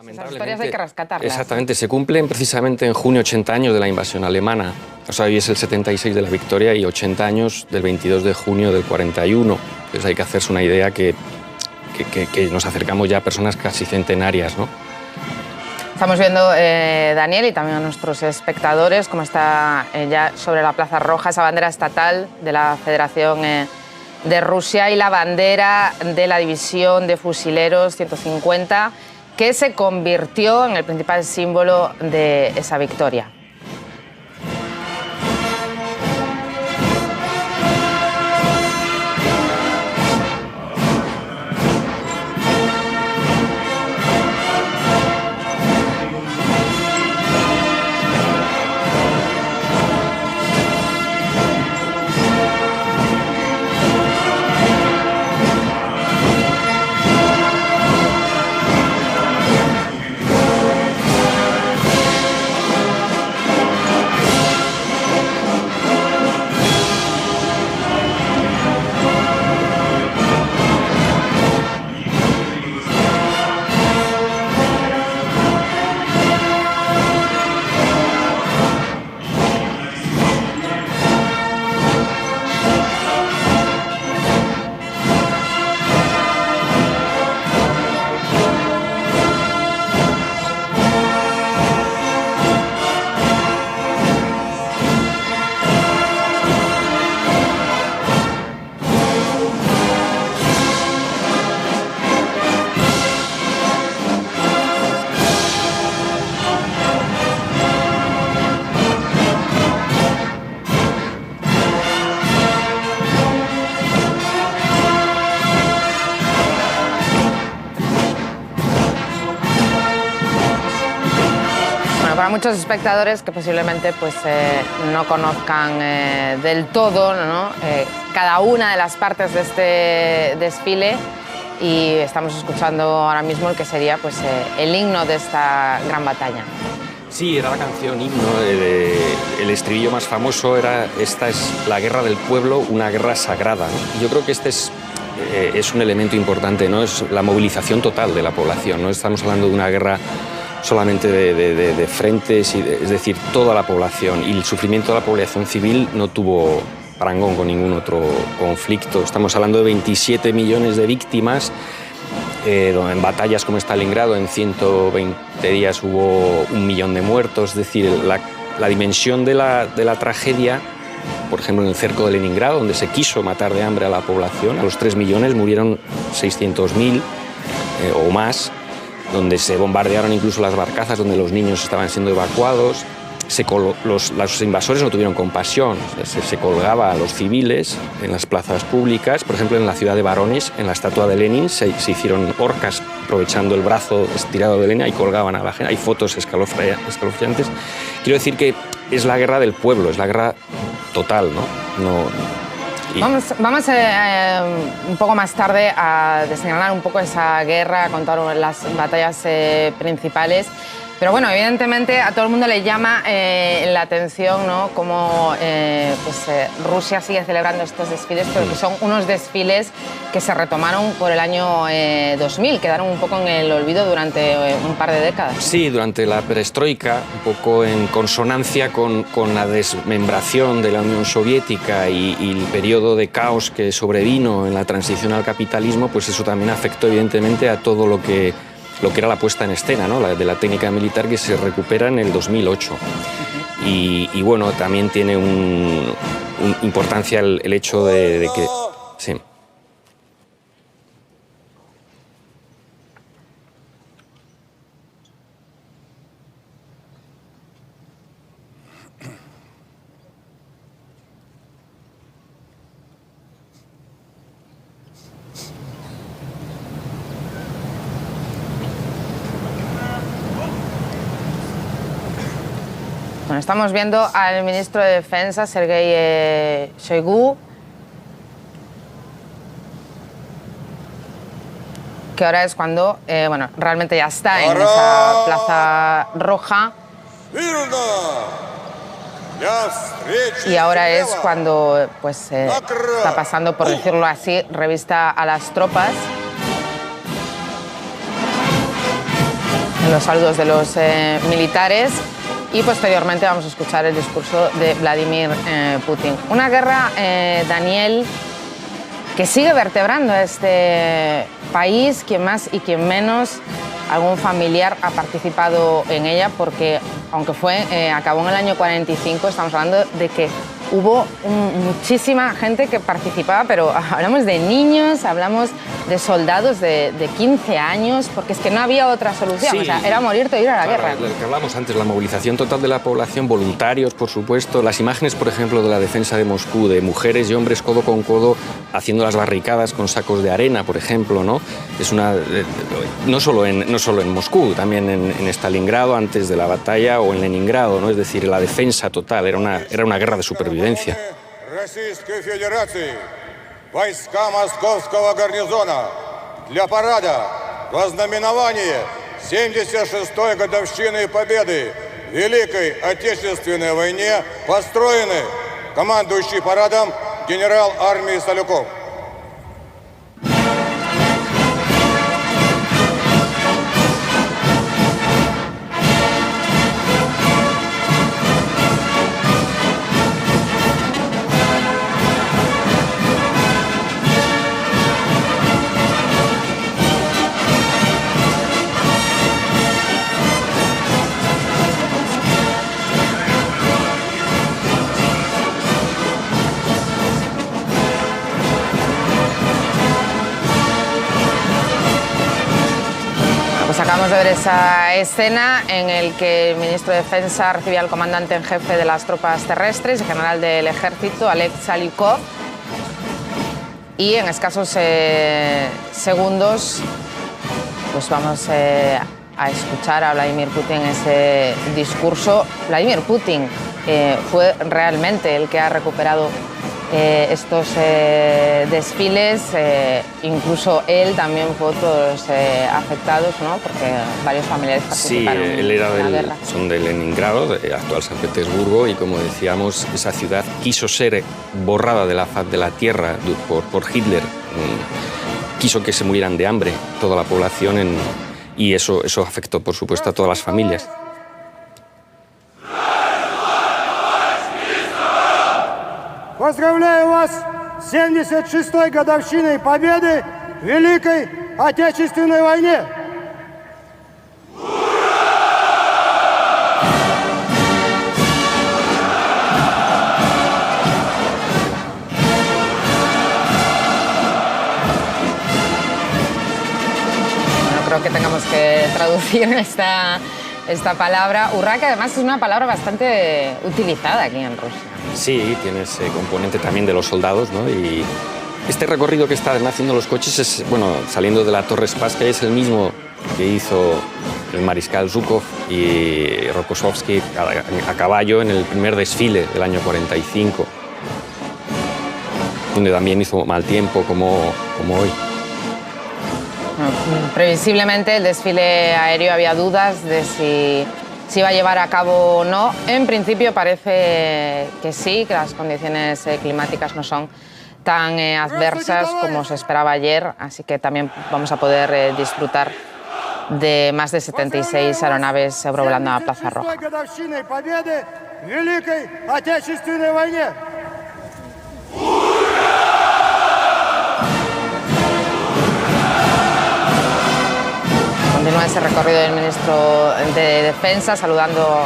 Esas historias hay que rescatarlas. Exactamente, se cumplen precisamente en junio 80 años de la invasión alemana. O sea, hoy es el 76 de la victoria y 80 años del 22 de junio del 41. Entonces hay que hacerse una idea que nos acercamos ya a personas casi centenarias, ¿no? Estamos viendo, Daniel, y también a nuestros espectadores, cómo está ya sobre la Plaza Roja esa bandera estatal de la Federación de Rusia y la bandera de la División de Fusileros 150, que se convirtió en el principal símbolo de esa victoria. Para muchos espectadores que posiblemente pues, no conozcan del todo, ¿no? Cada una de las partes de este desfile, y estamos escuchando ahora mismo el que sería pues, el himno de esta gran batalla. Sí, era la canción himno. El estribillo más famoso era: esta es la guerra del pueblo, una guerra sagrada, ¿no? Yo creo que este es un elemento importante, ¿no? Es la movilización total de la población, ¿no? Estamos hablando de una guerra solamente de frentes, es decir, toda la población, y el sufrimiento de la población civil no tuvo parangón con ningún otro conflicto. Estamos hablando de 27 millones de víctimas, en batallas como Stalingrado en 120 días hubo 1 millón de muertos, es decir, la dimensión de la tragedia. Por ejemplo, en el cerco de Leningrado, donde se quiso matar de hambre a la población, a los 3 millones murieron 600.000 o más, donde se bombardearon incluso las barcazas donde los niños estaban siendo evacuados. Los invasores no tuvieron compasión, se colgaba a los civiles en las plazas públicas. Por ejemplo, en la ciudad de Vorónezh, en la estatua de Lenin, se hicieron horcas aprovechando el brazo estirado de Lenin y colgaban a la gente. Hay fotos escalofriantes. Quiero decir que es la guerra del pueblo, es la guerra total, ¿no? Vamos un poco más tarde a desentrañar un poco esa guerra, a contar las batallas principales. Pero bueno, evidentemente a todo el mundo le llama la atención, ¿no? Cómo Rusia sigue celebrando estos desfiles, pero que son unos desfiles que se retomaron por el año 2000, quedaron un poco en el olvido durante un par de décadas. Sí, durante la perestroika, un poco en consonancia con la desmembración de la Unión Soviética y el periodo de caos que sobrevino en la transición al capitalismo, pues eso también afectó evidentemente a todo lo que era la puesta en escena, ¿no? De la técnica militar, que se recupera en el 2008. Y bueno, también tiene importancia el hecho de que... Sí. Bueno, estamos viendo al ministro de Defensa, Sergei Shoigu, que ahora es cuando, realmente ya está en esa Plaza Roja. Y ahora es cuando está pasando, por decirlo así, revista a las tropas. en los saludos de los militares. Y posteriormente vamos a escuchar el discurso de Vladimir Putin. Una guerra, Daniel, que sigue vertebrando a este país, quien más y quien menos. Algún familiar ha participado en ella porque, aunque acabó en el año 45, estamos hablando de que hubo muchísima gente que participaba, pero hablamos de niños, hablamos de soldados de 15 años, porque es que no había otra solución, sí, o sea, era morirte o ir a la guerra. Lo que hablamos antes, la movilización total de la población, voluntarios, por supuesto, las imágenes, por ejemplo, de la defensa de Moscú, de mujeres y hombres codo con codo haciendo las barricadas con sacos de arena, por ejemplo, ¿no? Es no solo en Moscú, también en Stalingrado antes de la batalla o en Leningrado, ¿no? Es decir, la defensa total, era una guerra de supervivencia. Российской Федерации, войска Московского гарнизона для парада во знаменование 76-й годовщины Победы в Великой Отечественной войне построены командующий парадом генерал армии Салюков. Acabamos de ver esa escena en la que el ministro de Defensa recibía al comandante en jefe de las tropas terrestres, el general del ejército, Oleg Salyukov, y en escasos segundos pues vamos a escuchar a Vladimir Putin ese discurso. Vladimir Putin fue realmente el que ha recuperado estos desfiles, incluso él también fue otro de los afectados, ¿no? Porque varios familiares participaron. Sí, él era en la guerra. Son de Leningrado, actual San Petersburgo, y como decíamos, esa ciudad quiso ser borrada de la faz de la tierra por Hitler. Quiso que se murieran de hambre toda la población y eso afectó, por supuesto, a todas las familias. Поздравляю вас с 76-й годовщиной Победы в Великой Отечественной войне! No creo que tengamos que traducir esta palabra. Hurra, que además es una palabra bastante utilizada aquí en Rusia. Sí, tiene ese componente también de los soldados, ¿no? Y este recorrido que están haciendo los coches es, saliendo de la Torre Spasskaya, es el mismo que hizo el mariscal Zhukov y Rokossovsky a caballo en el primer desfile del año 45, donde también hizo mal tiempo como hoy. Previsiblemente el desfile aéreo había dudas de si se iba a llevar a cabo o no. En principio parece que sí, que las condiciones climáticas no son tan adversas como se esperaba ayer, así que también vamos a poder disfrutar de más de 76 aeronaves sobrevolando a Plaza Roja. Continúa ese recorrido del ministro de Defensa, saludando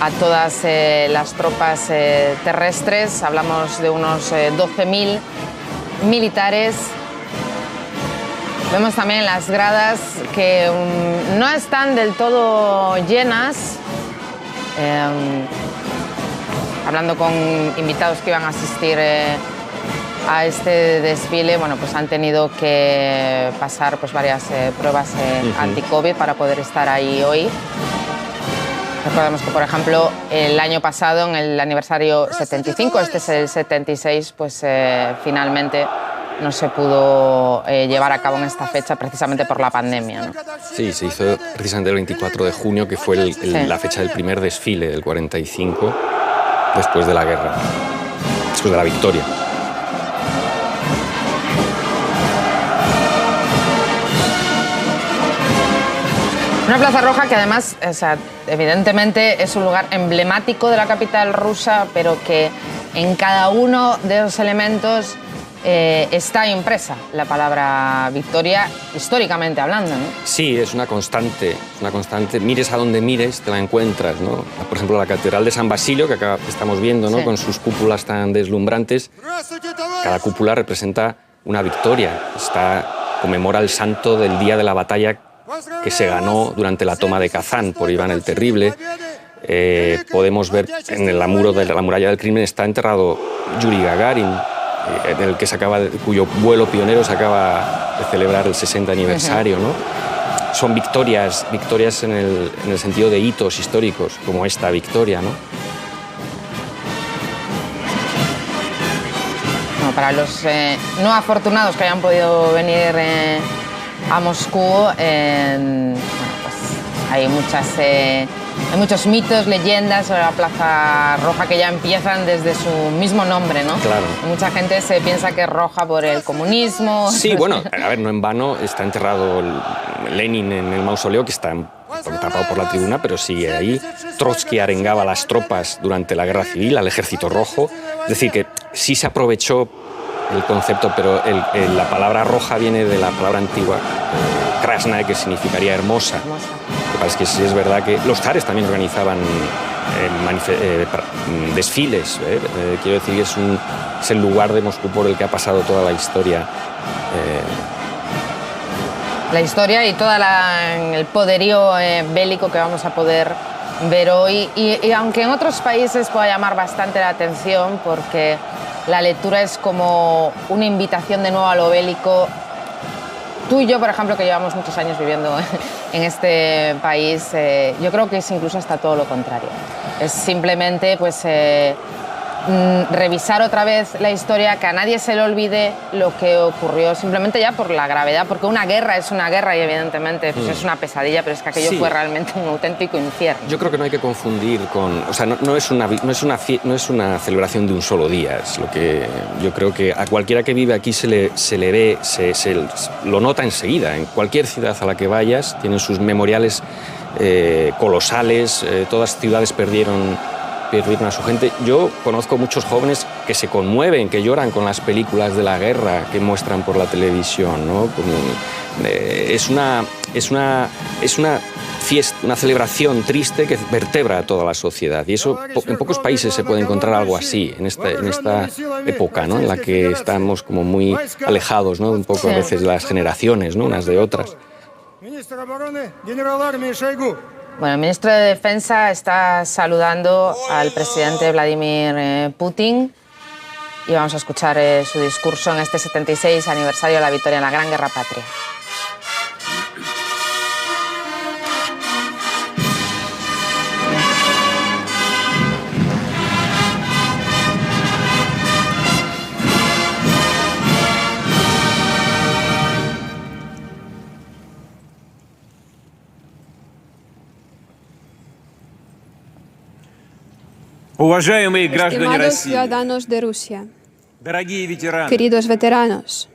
a todas las tropas terrestres. Hablamos de unos 12.000 militares. Vemos también las gradas que no están del todo llenas. Hablando con invitados que iban a asistir a este desfile, pues han tenido que pasar varias pruebas anti-COVID para poder estar ahí hoy. Recordemos que, por ejemplo, el año pasado, en el aniversario 75, este es el 76, finalmente no se pudo llevar a cabo en esta fecha precisamente por la pandemia, ¿no? Sí, se hizo precisamente el 24 de junio, que fue la fecha del primer desfile del 45, después de la guerra, después de la victoria. Una plaza roja que además, o sea, evidentemente es un lugar emblemático de la capital rusa, pero que en cada uno de esos elementos está impresa la palabra victoria, históricamente hablando, ¿no? Sí, es una constante, mires a donde mires te la encuentras, ¿no? Por ejemplo, la Catedral de San Basilio, que acá estamos viendo, ¿no? Sí. Con sus cúpulas tan deslumbrantes, cada cúpula representa una victoria, conmemora el santo del día de la batalla que se ganó durante la toma de Kazán por Iván el Terrible. Podemos ver en la muralla del crimen está enterrado Yuri Gagarin, cuyo vuelo pionero se acaba de celebrar el 60 aniversario, ¿no? Son victorias en el sentido de hitos históricos, como esta victoria, ¿no? Bueno, para los no afortunados que hayan podido venir a Moscú, bueno, pues hay muchos mitos, leyendas sobre la Plaza Roja que ya empiezan desde su mismo nombre, ¿no? Claro. Mucha gente se piensa que es roja por el comunismo. Sí, bueno, a ver, no en vano está enterrado Lenin en el mausoleo, que está tapado por la tribuna, pero sigue ahí. Trotsky arengaba a las tropas durante la Guerra Civil, al Ejército Rojo. Es decir, que sí se aprovechó el concepto, pero la palabra roja viene de la palabra antigua, krasnae, que significaría hermosa. Lo que pasa es que sí es verdad que los zares también organizaban desfiles. Quiero decir que es el lugar de Moscú por el que ha pasado toda la historia. La historia y todo el poderío bélico que vamos a poder ver hoy. Y aunque en otros países pueda llamar bastante la atención, porque la lectura es como una invitación de nuevo a lo bélico. Tú y yo, por ejemplo, que llevamos muchos años viviendo en este país, yo creo que es incluso hasta todo lo contrario. Es simplemente pues, revisar otra vez la historia, que a nadie se le olvide lo que ocurrió, simplemente ya por la gravedad, porque una guerra es una guerra y evidentemente pues, es una pesadilla, pero es que aquello fue realmente un auténtico infierno. Yo creo que no hay que confundir con... O sea, no es una celebración de un solo día. Es lo que yo creo que a cualquiera que vive aquí se le ve, lo nota enseguida. En cualquier ciudad a la que vayas tienen sus memoriales colosales, todas las ciudades perdieron a su gente. Yo conozco muchos jóvenes que se conmueven, que lloran con las películas de la guerra que muestran por la televisión, ¿no? Es una fiesta, una celebración triste que vertebra a toda la sociedad. Y eso en pocos países se puede encontrar algo así, en esta época, ¿no? En la que estamos como muy alejados, ¿no? Un poco a veces de las generaciones, ¿no? Unas de otras. Bueno, el ministro de Defensa está saludando al presidente Vladimir Putin y vamos a escuchar su discurso en este 76 aniversario de la victoria en la Gran Guerra Patria. Уважаемые граждане Estimados России, ciudadanos de Rusia, дорогие ветераны, queridos veteranos,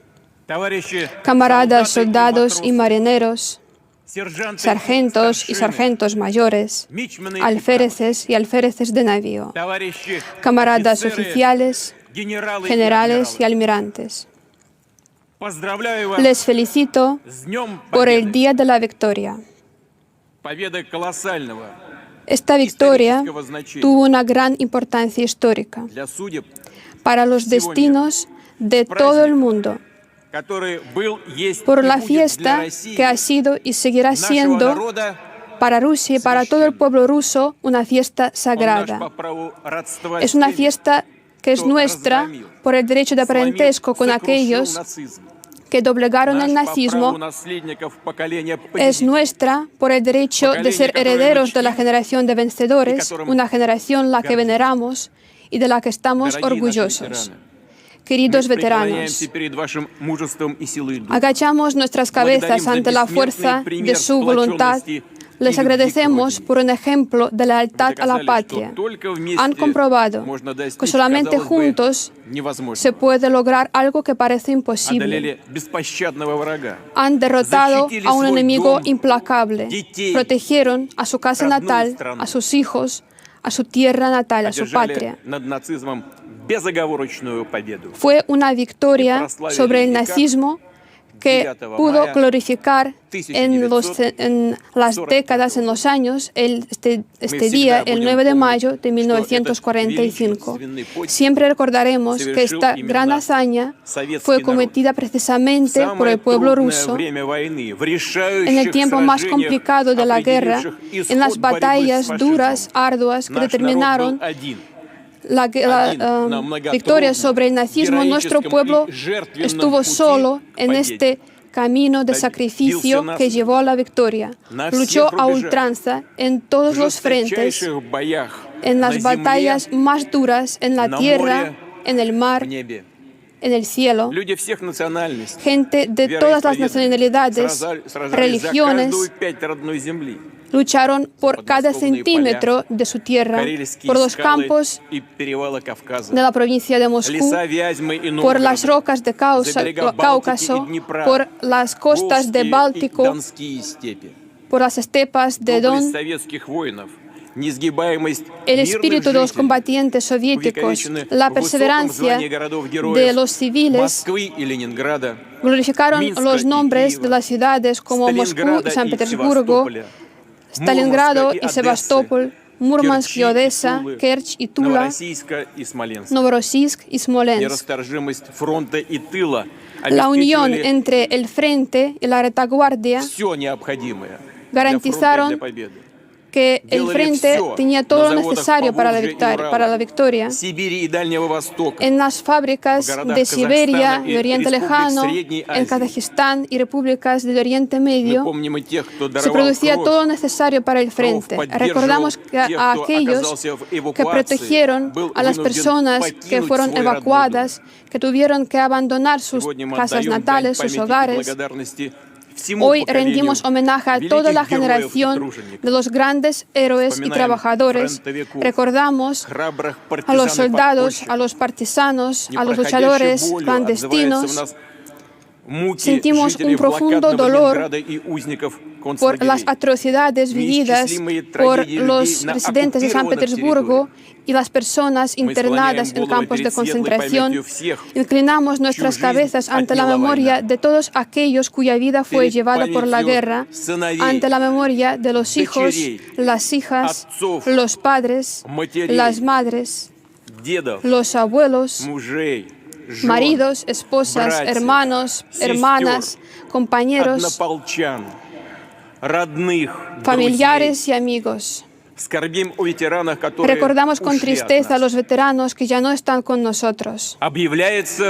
товарищи camaradas, солдаты soldados y marineros, сержанты sargentos y старшины, sargentos mayores, мичманы и alféreces y alféreces de navío, товарищи camaradas офицеры, oficiales, генералы и generales y адмиралы. almirantes. Поздравляю вас Les felicito с Днем por el Победы, Día de la Victoria. победы колоссального Esta victoria tuvo una gran importancia histórica для судеб, para los destinos de todo el mundo, который был, есть por и la будет для fiesta России, que ha sido y seguirá нашего siendo народа, para Rusia y para todo el pueblo ruso una fiesta он наш sagrada. по праву родства Es с una теми, fiesta que es кто nuestra разгромил, por el derecho de сломил, parentesco con сокрушил aquellos нацизм. que doblegaron el Наш по праву nazismo, наследников поколения es победителей. nuestra por el derecho de ser herederos de la generación de vencedores, una generación la que veneramos y de la que estamos Дорогие наши orgullosos. ветераны, Queridos мы veteranos, преклоняемся перед вашим мужеством и силой духа. agachamos nuestras cabezas ante la fuerza de su voluntad, Les agradecemos por un ejemplo de lealtad a la patria. Han comprobado que solamente juntos se puede lograr algo que parece imposible. Han derrotado a un enemigo implacable. Protegieron a su casa natal, a sus hijos, a su tierra natal, a su patria. Fue una victoria sobre el nazismo que pudo glorificar en las décadas, en los años, este día, el 9 de mayo de 1945. Siempre recordaremos que esta gran hazaña fue cometida precisamente por el pueblo ruso en el tiempo más complicado de la guerra, en las batallas duras, arduas, que determinaron la victoria sobre el nazismo. Nuestro pueblo estuvo solo en este camino de sacrificio que llevó a la victoria. Luchó a ultranza en todos los frentes, en las batallas más duras, en la tierra, en el mar, en el cielo. Gente de todas las nacionalidades, religiones, lucharon por cada centímetro de su tierra, por los campos de la provincia de Moscú, por las rocas de Cáucaso, por las costas del Báltico, por las estepas de Don. El espíritu de los combatientes soviéticos, la perseverancia de los civiles, glorificaron los nombres de las ciudades como Moscú y San Petersburgo, Stalingrado y Sebastopol, Murmansk y Odessa, Kerch y Tula, Novorossiysk y Smolensk. La unión entre el frente y la retaguardia garantizaron que el frente tenía todo lo necesario para la victoria. En las fábricas de Siberia, de Oriente Lejano, en Kazajistán y repúblicas del Oriente Medio, se producía todo lo necesario para el frente. Recordamos a aquellos que protegieron a las personas que fueron evacuadas, que tuvieron que abandonar sus casas natales, sus hogares. Hoy rendimos homenaje a toda la generación de los grandes héroes y trabajadores. Recordamos a los soldados, a los partisanos, a los luchadores clandestinos. Sentimos un profundo dolor por las atrocidades vividas por los residentes de San Petersburgo y las personas internadas en campos de concentración. Inclinamos nuestras cabezas ante la memoria de todos aquellos cuya vida fue llevada por la guerra, ante la memoria de los hijos, las hijas, los padres, las madres, los abuelos, maridos, esposas, hermanos, hermanas, compañeros, familiares y amigos. Recordamos con tristeza a los veteranos que ya no están con nosotros.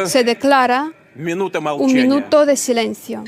Se declara un minuto de silencio.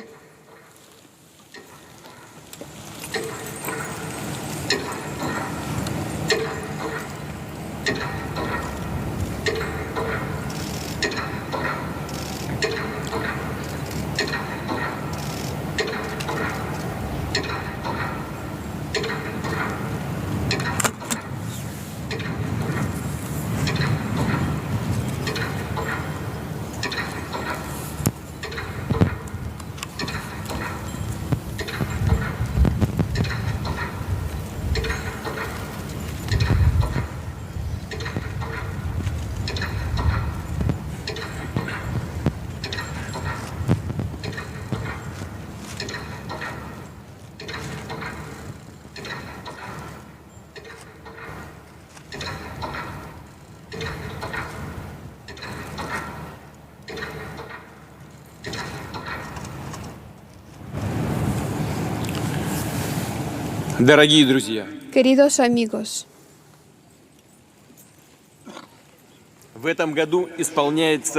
Queridos amigos,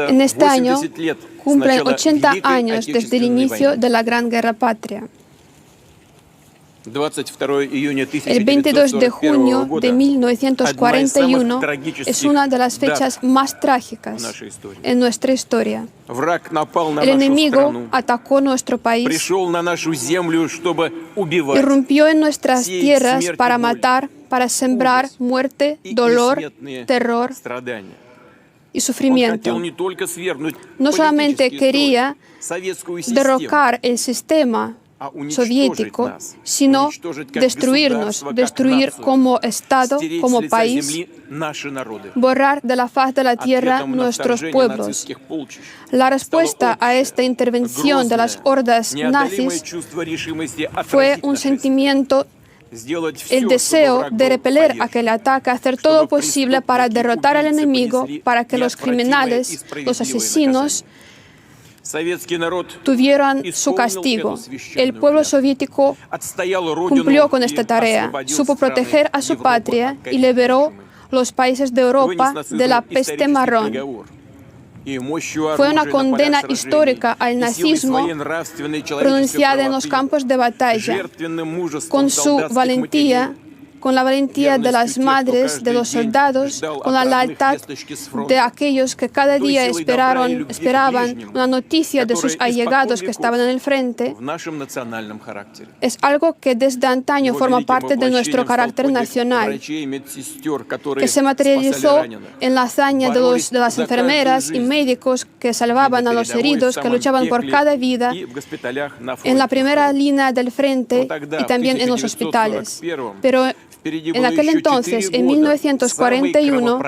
en este año cumplen 80 años desde el inicio de la Gran Guerra Patria. El 22 de junio de 1941 es una de las fechas más trágicas en nuestra historia. El enemigo atacó nuestro país, irrumpió en nuestras tierras para matar, para sembrar muerte, dolor, terror y sufrimiento. No solamente quería derrocar el sistema soviético, sino destruirnos, destruir como Estado, como país, borrar de la faz de la tierra nuestros pueblos. La respuesta a esta intervención de las hordas nazis fue un sentimiento, el deseo de repeler aquel ataque, hacer todo lo posible para derrotar al enemigo, para que los criminales, los asesinos, tuvieron su castigo. El pueblo soviético cumplió con esta tarea, supo proteger a su patria y liberó los países de Europa de la peste marrón. Fue una condena histórica al nazismo pronunciada en los campos de batalla. Con su valentía, con la valentía de las madres, de los soldados, con la lealtad de aquellos que cada día esperaban una noticia de sus allegados que estaban en el frente, es algo que desde antaño forma parte de nuestro carácter nacional, que se materializó en la hazaña de las enfermeras y médicos que salvaban a los heridos, que luchaban por cada vida en la primera línea del frente y también en los hospitales. Pero en aquel entonces, en 1941,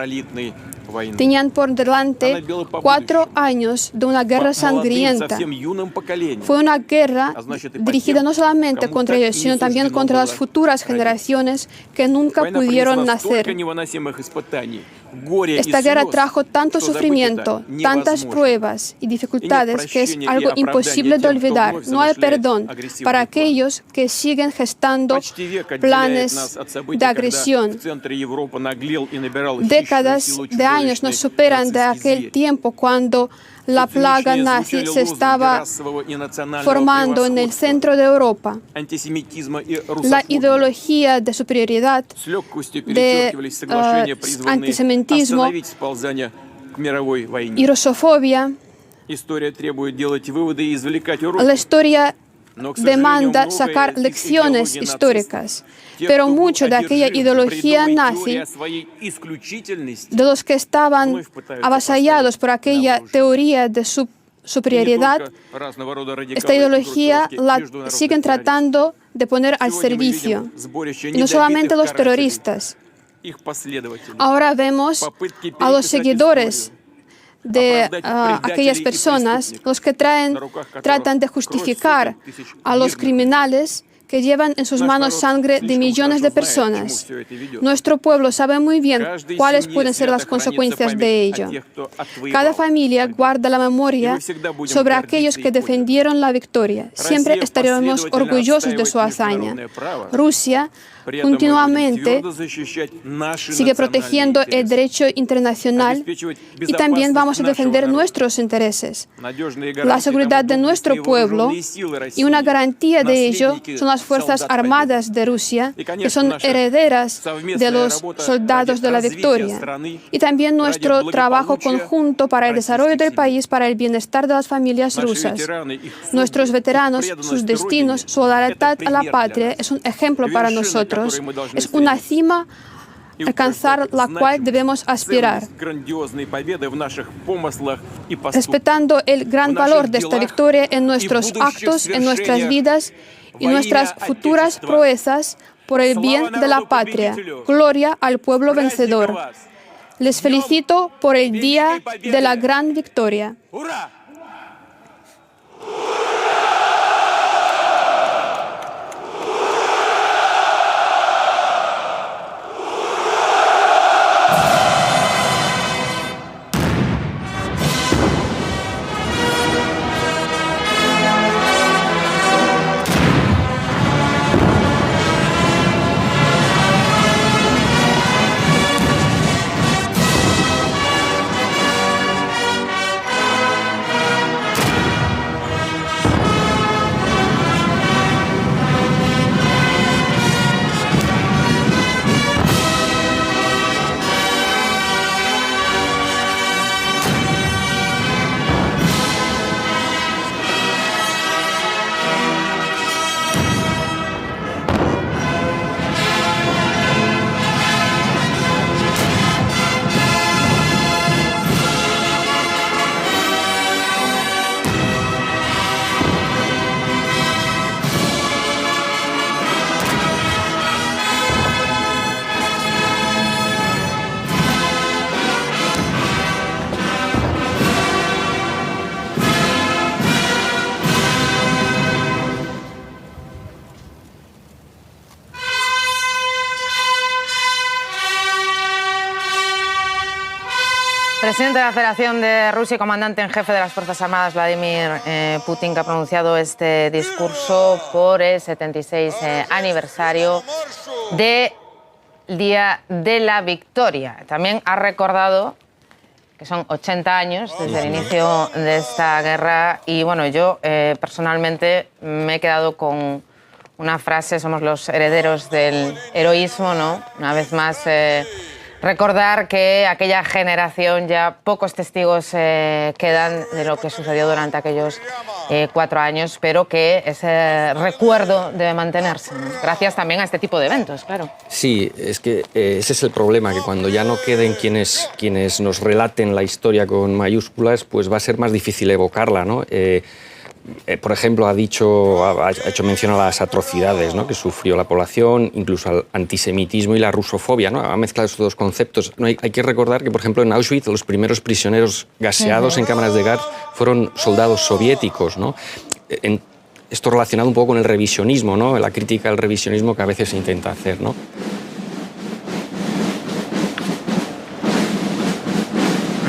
tenían por delante 4 años de una guerra sangrienta. Fue una guerra dirigida no solamente contra ellos, sino también contra las futuras generaciones que nunca pudieron nacer. Esta guerra trajo tanto sufrimiento, tantas pruebas y dificultades que es algo imposible de olvidar. No hay perdón para aquellos que siguen gestando planes de agresión. Décadas de años nos superan de aquel tiempo cuando la plaga nazi se estaba formando en el centro de Europa. La ideología de superioridad, de antisemitismo y rusofobia. La historia demanda sacar lecciones históricas, pero mucho de aquella ideología nazi, de los que estaban avasallados por aquella teoría de superioridad, esta ideología la siguen tratando de poner al servicio. Y no solamente los terroristas. Ahora vemos a los seguidores de aquellas personas, los que tratan de justificar a los criminales que llevan en sus manos sangre de millones de personas. Nuestro pueblo sabe muy bien cuáles pueden ser las consecuencias de ello. Cada familia guarda la memoria sobre aquellos que defendieron la victoria. Siempre estaremos orgullosos de su hazaña. Rusia continuamente sigue protegiendo el derecho internacional y también vamos a defender nuestros intereses. La seguridad de nuestro pueblo y una garantía de ello son las Fuerzas Armadas de Rusia, que son herederas de los soldados de la victoria. Y también nuestro trabajo conjunto para el desarrollo del país, para el bienestar de las familias rusas. Nuestros veteranos, sus destinos, su lealtad a la patria es un ejemplo para nosotros. Es una cima alcanzar la cual debemos aspirar, respetando el gran valor de esta victoria en nuestros actos, en nuestras vidas y nuestras futuras proezas por el bien de la patria. Gloria al pueblo vencedor. Les felicito por el día de la gran victoria. presidente de la Federación de Rusia y comandante en jefe de las Fuerzas Armadas, Vladimir Putin, que ha pronunciado este discurso por el 76 aniversario del Día de la Victoria. También ha recordado que son 80 años desde el inicio de esta guerra y bueno, yo personalmente me he quedado con una frase: somos los herederos del heroísmo, ¿no? Una vez más, recordar que aquella generación ya pocos testigos quedan de lo que sucedió durante aquellos 4 años, pero que ese recuerdo debe mantenerse, ¿no? Gracias también a este tipo de eventos, claro. Sí, es que ese es el problema, que cuando ya no queden quienes nos relaten la historia con mayúsculas, pues va a ser más difícil evocarla, ¿no? Por ejemplo, ha hecho mención a las atrocidades, ¿no?, que sufrió la población, incluso al antisemitismo y la rusofobia, ¿no? Ha mezclado estos dos conceptos. No, hay que recordar que, por ejemplo, en Auschwitz los primeros prisioneros gaseados en cámaras de gas fueron soldados soviéticos, ¿no? Esto relacionado un poco con el revisionismo, ¿no?, la crítica al revisionismo que a veces se intenta hacer, ¿no?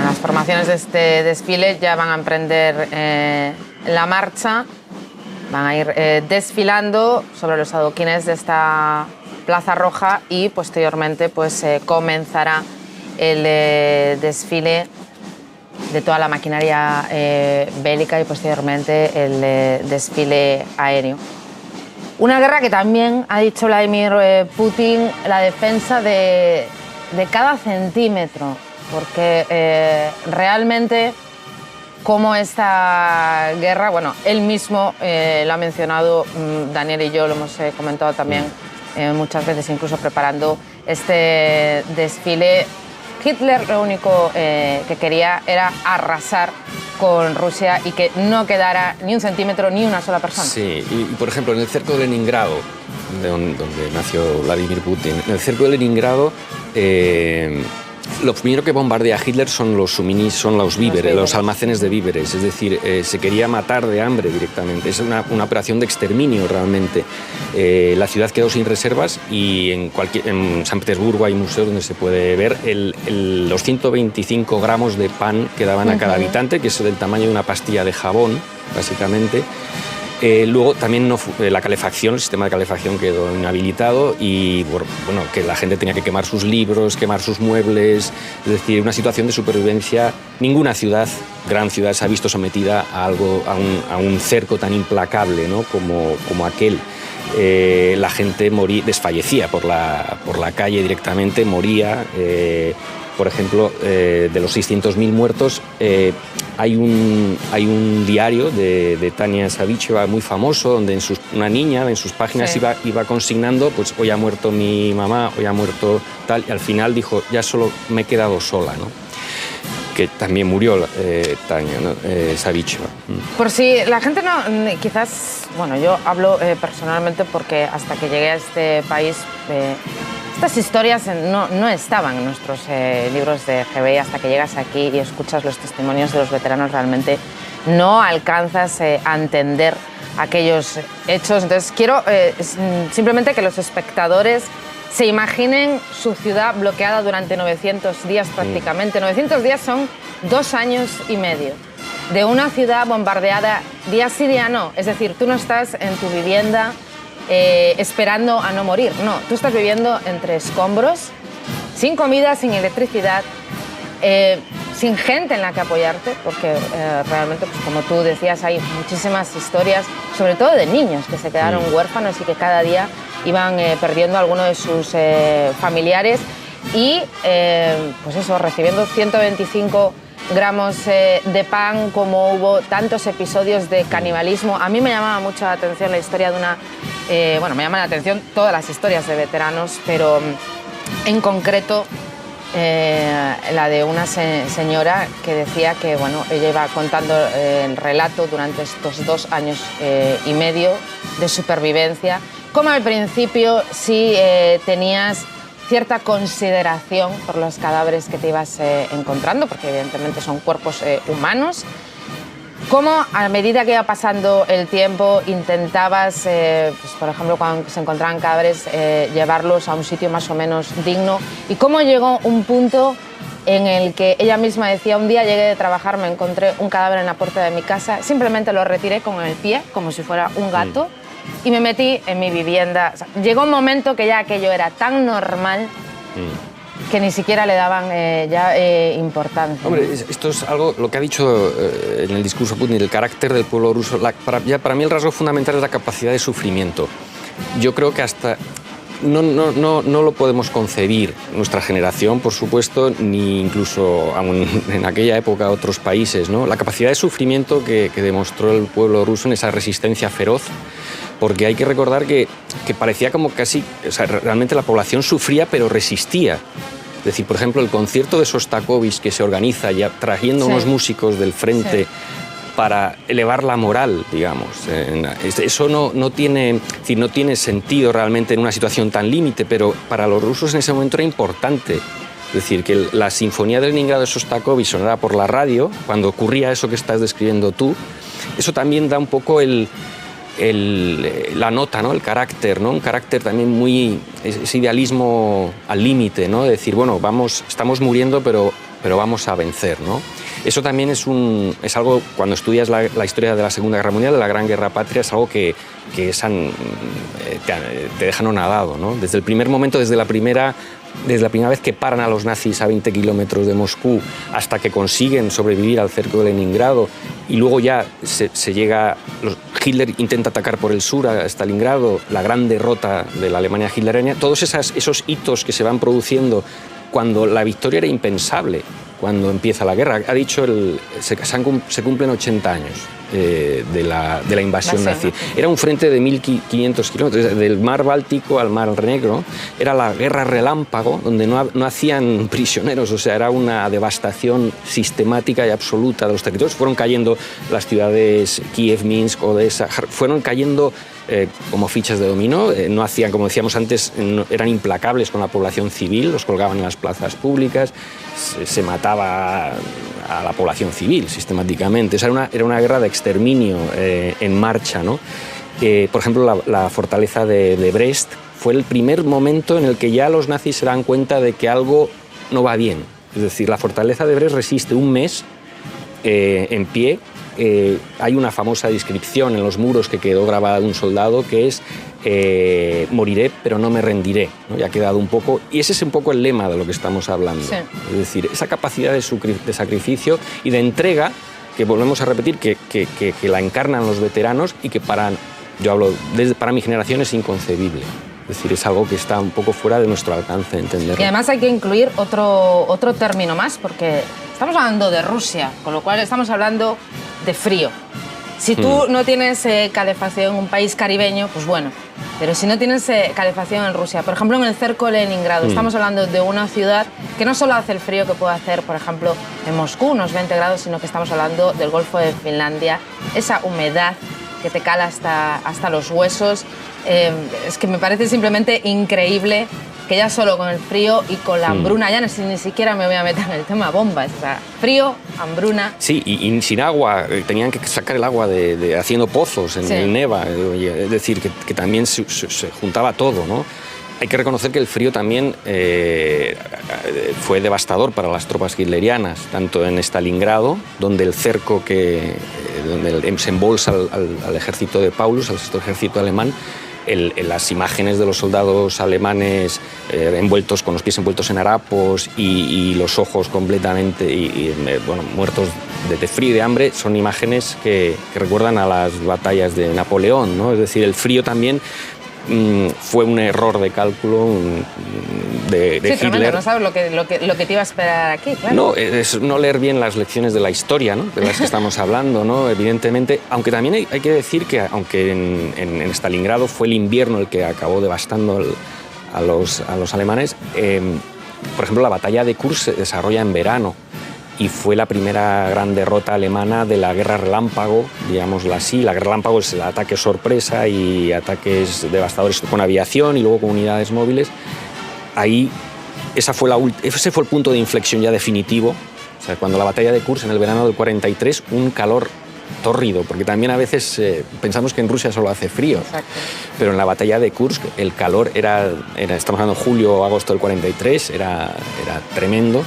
Las formaciones de este desfile ya van a emprender la marcha, van a ir desfilando sobre los adoquines de esta Plaza Roja y posteriormente pues comenzará el desfile de toda la maquinaria bélica y posteriormente el desfile aéreo. Una guerra que también, ha dicho Vladimir Putin, la defensa de cada centímetro, porque realmente como esta guerra, bueno, él mismo lo ha mencionado, Daniel y yo lo hemos comentado también muchas veces, incluso preparando este desfile. Hitler lo único que quería era arrasar con Rusia y que no quedara ni un centímetro ni una sola persona. Sí, y por ejemplo, en el cerco de Leningrado, donde nació Vladimir Putin, en el cerco de Leningrado, lo primero que bombardea Hitler son los víveres, los almacenes de víveres. Es decir, se quería matar de hambre directamente. Es una operación de exterminio realmente. La ciudad quedó sin reservas y en San Petersburgo hay museos donde se puede ver los 125 gramos de pan que daban a cada habitante, que es del tamaño de una pastilla de jabón, básicamente. Luego también la calefacción, el sistema de calefacción quedó inhabilitado y bueno, que la gente tenía que quemar sus libros, quemar sus muebles, es decir, una situación de supervivencia. Ninguna gran ciudad se ha visto sometida a un cerco tan implacable, ¿no?, como aquel. La gente desfallecía por la calle directamente, moría. Por ejemplo, de los 600.000 muertos, hay un diario de Tania Savicheva muy famoso, donde una niña en sus páginas iba consignando, pues hoy ha muerto mi mamá, hoy ha muerto tal, y al final dijo, ya solo me he quedado sola, ¿no? Que también murió Tania, ¿no? Savicheva. Por si la gente no, quizás, bueno, yo hablo personalmente porque hasta que llegué a este país, estas historias no estaban en nuestros libros de GBI. Hasta que llegas aquí y escuchas los testimonios de los veteranos, realmente no alcanzas a entender aquellos hechos. Entonces quiero simplemente que los espectadores se imaginen su ciudad bloqueada durante 900 días prácticamente. 900 días son 2 años y medio de una ciudad bombardeada día sí día no. Es decir, tú no estás en tu vivienda esperando a no morir. No, tú estás viviendo entre escombros, sin comida, sin electricidad, sin gente en la que apoyarte, porque realmente, pues, como tú decías, hay muchísimas historias, sobre todo de niños que se quedaron huérfanos y que cada día iban perdiendo a alguno de sus familiares y, pues eso, recibiendo 125 gramos de pan, como hubo tantos episodios de canibalismo. A mí me llamaba mucho la atención la historia de una... bueno, me llaman la atención todas las historias de veteranos, pero en concreto la de una señora que decía que, bueno, ella iba contando el relato durante estos 2 años y medio de supervivencia, como al principio sí tenías cierta consideración por los cadáveres que te ibas encontrando, porque evidentemente son cuerpos humanos. ¿Cómo a medida que iba pasando el tiempo intentabas, pues, por ejemplo, cuando se encontraban cadáveres, llevarlos a un sitio más o menos digno? ¿Y cómo llegó un punto en el que ella misma decía: un día llegué de trabajar, me encontré un cadáver en la puerta de mi casa, simplemente lo retiré con el pie, como si fuera un gato, y me metí en mi vivienda. O sea, llegó un momento que ya aquello era tan normal que ni siquiera le daban importancia. Hombre, esto es algo, lo que ha dicho en el discurso Putin, el carácter del pueblo ruso. Para mí el rasgo fundamental es la capacidad de sufrimiento. Yo creo que hasta no lo podemos concebir nuestra generación, por supuesto, ni incluso aún en aquella época otros países, ¿no? La capacidad de sufrimiento que demostró el pueblo ruso en esa resistencia feroz, porque hay que recordar que parecía como casi, o sea, realmente la población sufría pero resistía. Es decir, por ejemplo, el concierto de Sostakovich que se organiza ya trayendo unos músicos del frente para elevar la moral, digamos. Eso no tiene sentido realmente en una situación tan límite, pero para los rusos en ese momento era importante. Es decir, que la Sinfonía de Leningrado de Sostakovich sonara por la radio, cuando ocurría eso que estás describiendo tú, eso también da un poco la nota, ¿no? El carácter, ¿no? Un carácter también muy... ese idealismo al límite, ¿no? De decir, bueno, estamos muriendo, pero vamos a vencer, ¿no? Eso también es algo, cuando estudias la historia de la Segunda Guerra Mundial, de la Gran Guerra Patria, es algo que te dejan anonadado, ¿no? Desde el primer momento, desde la primera vez que paran a los nazis a 20 kilómetros de Moscú hasta que consiguen sobrevivir al cerco de Leningrado, y luego ya se llega... Hitler intenta atacar por el sur a Stalingrado, la gran derrota de la Alemania hitleriana, todos esos hitos que se van produciendo cuando la victoria era impensable, cuando empieza la guerra. Ha dicho, se cumplen 80 años de la invasión nazi. Era un frente de 1.500 kilómetros, del mar Báltico al mar Negro. Era la guerra relámpago, donde no hacían prisioneros, o sea, era una devastación sistemática y absoluta de los territorios. Fueron cayendo las ciudades Kiev, Minsk, Odessa, fueron cayendo como fichas de dominó. No hacían, como decíamos antes, eran implacables con la población civil, los colgaban en las plazas públicas, se mataba a la población civil sistemáticamente. O sea, era una guerra de exterminio en marcha, ¿no? Por ejemplo, la fortaleza de Brest fue el primer momento en el que ya los nazis se dan cuenta de que algo no va bien. Es decir, la fortaleza de Brest resiste un mes en pie. Hay una famosa descripción en los muros que quedó grabada de un soldado que es moriré pero no me rendiré, ¿no? Y ha quedado un poco, y ese es un poco el lema de lo que estamos hablando. Sí. Es decir, esa capacidad de sacrificio y de entrega que volvemos a repetir que la encarnan los veteranos y que para mi generación es inconcebible. Es decir, es algo que está un poco fuera de nuestro alcance de entenderlo. Y además hay que incluir otro término más, porque estamos hablando de Rusia, con lo cual estamos hablando de frío. Si tú no tienes calefacción en un país caribeño, pues bueno, pero si no tienes calefacción en Rusia, por ejemplo en el cerco de Leningrado, estamos hablando de una ciudad que no solo hace el frío que puede hacer, por ejemplo, en Moscú, unos 20 grados, sino que estamos hablando del Golfo de Finlandia, esa humedad que te cala hasta los huesos. Es que me parece simplemente increíble que ya solo con el frío y con la hambruna, ya ni siquiera me voy a meter en el tema bombas, o sea, frío, hambruna... Sí, y sin agua, tenían que sacar el agua haciendo pozos en el Neva, es decir, que también se juntaba todo, ¿no? Hay que reconocer que el frío también fue devastador para las tropas hitlerianas, tanto en Stalingrado, donde el cerco donde se embolsa al ejército de Paulus, al ejército alemán, las imágenes de los soldados alemanes envueltos, con los pies envueltos en harapos y los ojos completamente muertos de frío y de hambre, son imágenes que recuerdan a las batallas de Napoleón, ¿no? Es decir, el frío también fue un error de cálculo de Hitler. Tremendo, no sabes lo que te iba a esperar aquí, claro. No, es no leer bien las lecciones de la historia, ¿no? De las que estamos hablando, ¿no? Evidentemente, aunque también hay que decir que aunque en Stalingrado fue el invierno el que acabó devastando a los alemanes, por ejemplo, la batalla de Kursk se desarrolla en verano y fue la primera gran derrota alemana de la guerra relámpago, digámoslo así. La guerra relámpago es el ataque sorpresa y ataques devastadores con aviación y luego con unidades móviles. Ahí ese fue el punto de inflexión ya definitivo. O sea, cuando la batalla de Kursk en el verano del 43, un calor tórrido, porque también a veces pensamos que en Rusia solo hace frío. Exacto. Pero en la batalla de Kursk el calor era estamos hablando de julio o agosto del 43, era tremendo.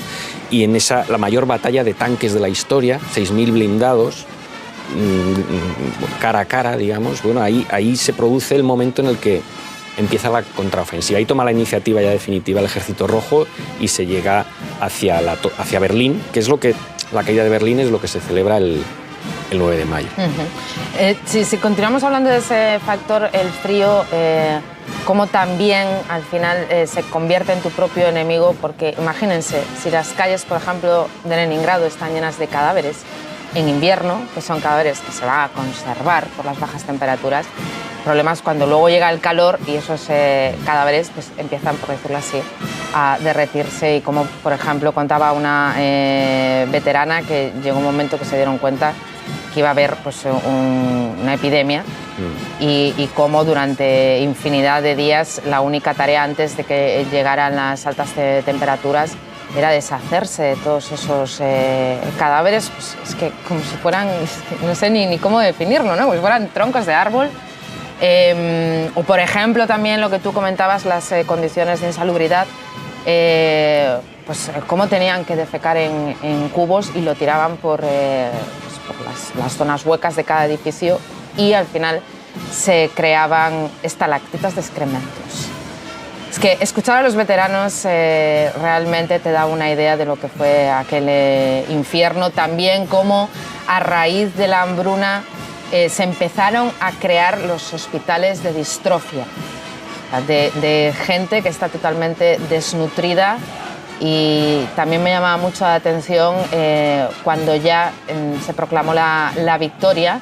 y en la mayor batalla de tanques de la historia, 6.000 blindados, cara a cara, digamos, bueno, ahí se produce el momento en el que empieza la contraofensiva. Ahí toma la iniciativa ya definitiva el Ejército Rojo y se llega hacia Berlín, que es lo que la caída de Berlín es lo que se celebra el 9 de mayo. Si continuamos hablando de ese factor, el frío, cómo también al final se convierte en tu propio enemigo, porque imagínense, si las calles, por ejemplo, de Leningrado están llenas de cadáveres en invierno, que son cadáveres que se van a conservar por las bajas temperaturas, el problema es cuando luego llega el calor y esos cadáveres pues, empiezan, por decirlo así, a derretirse, y como por ejemplo contaba una veterana que llegó un momento que se dieron cuenta que iba a haber pues, una epidemia y cómo durante infinidad de días la única tarea antes de que llegaran las altas temperaturas era deshacerse de todos esos cadáveres, pues, es que como si fueran, no sé ni cómo definirlo, ¿no? Como si fueran troncos de árbol. O por ejemplo también lo que tú comentabas, las condiciones de insalubridad, pues cómo tenían que defecar en cubos y lo tiraban por las zonas huecas de cada edificio, y al final se creaban estalactitas de excrementos. Es que escuchar a los veteranos realmente te da una idea de lo que fue aquel infierno, también cómo a raíz de la hambruna se empezaron a crear los hospitales de distrofia, de gente que está totalmente desnutrida. Y también me llamaba mucho la atención cuando ya se proclamó la victoria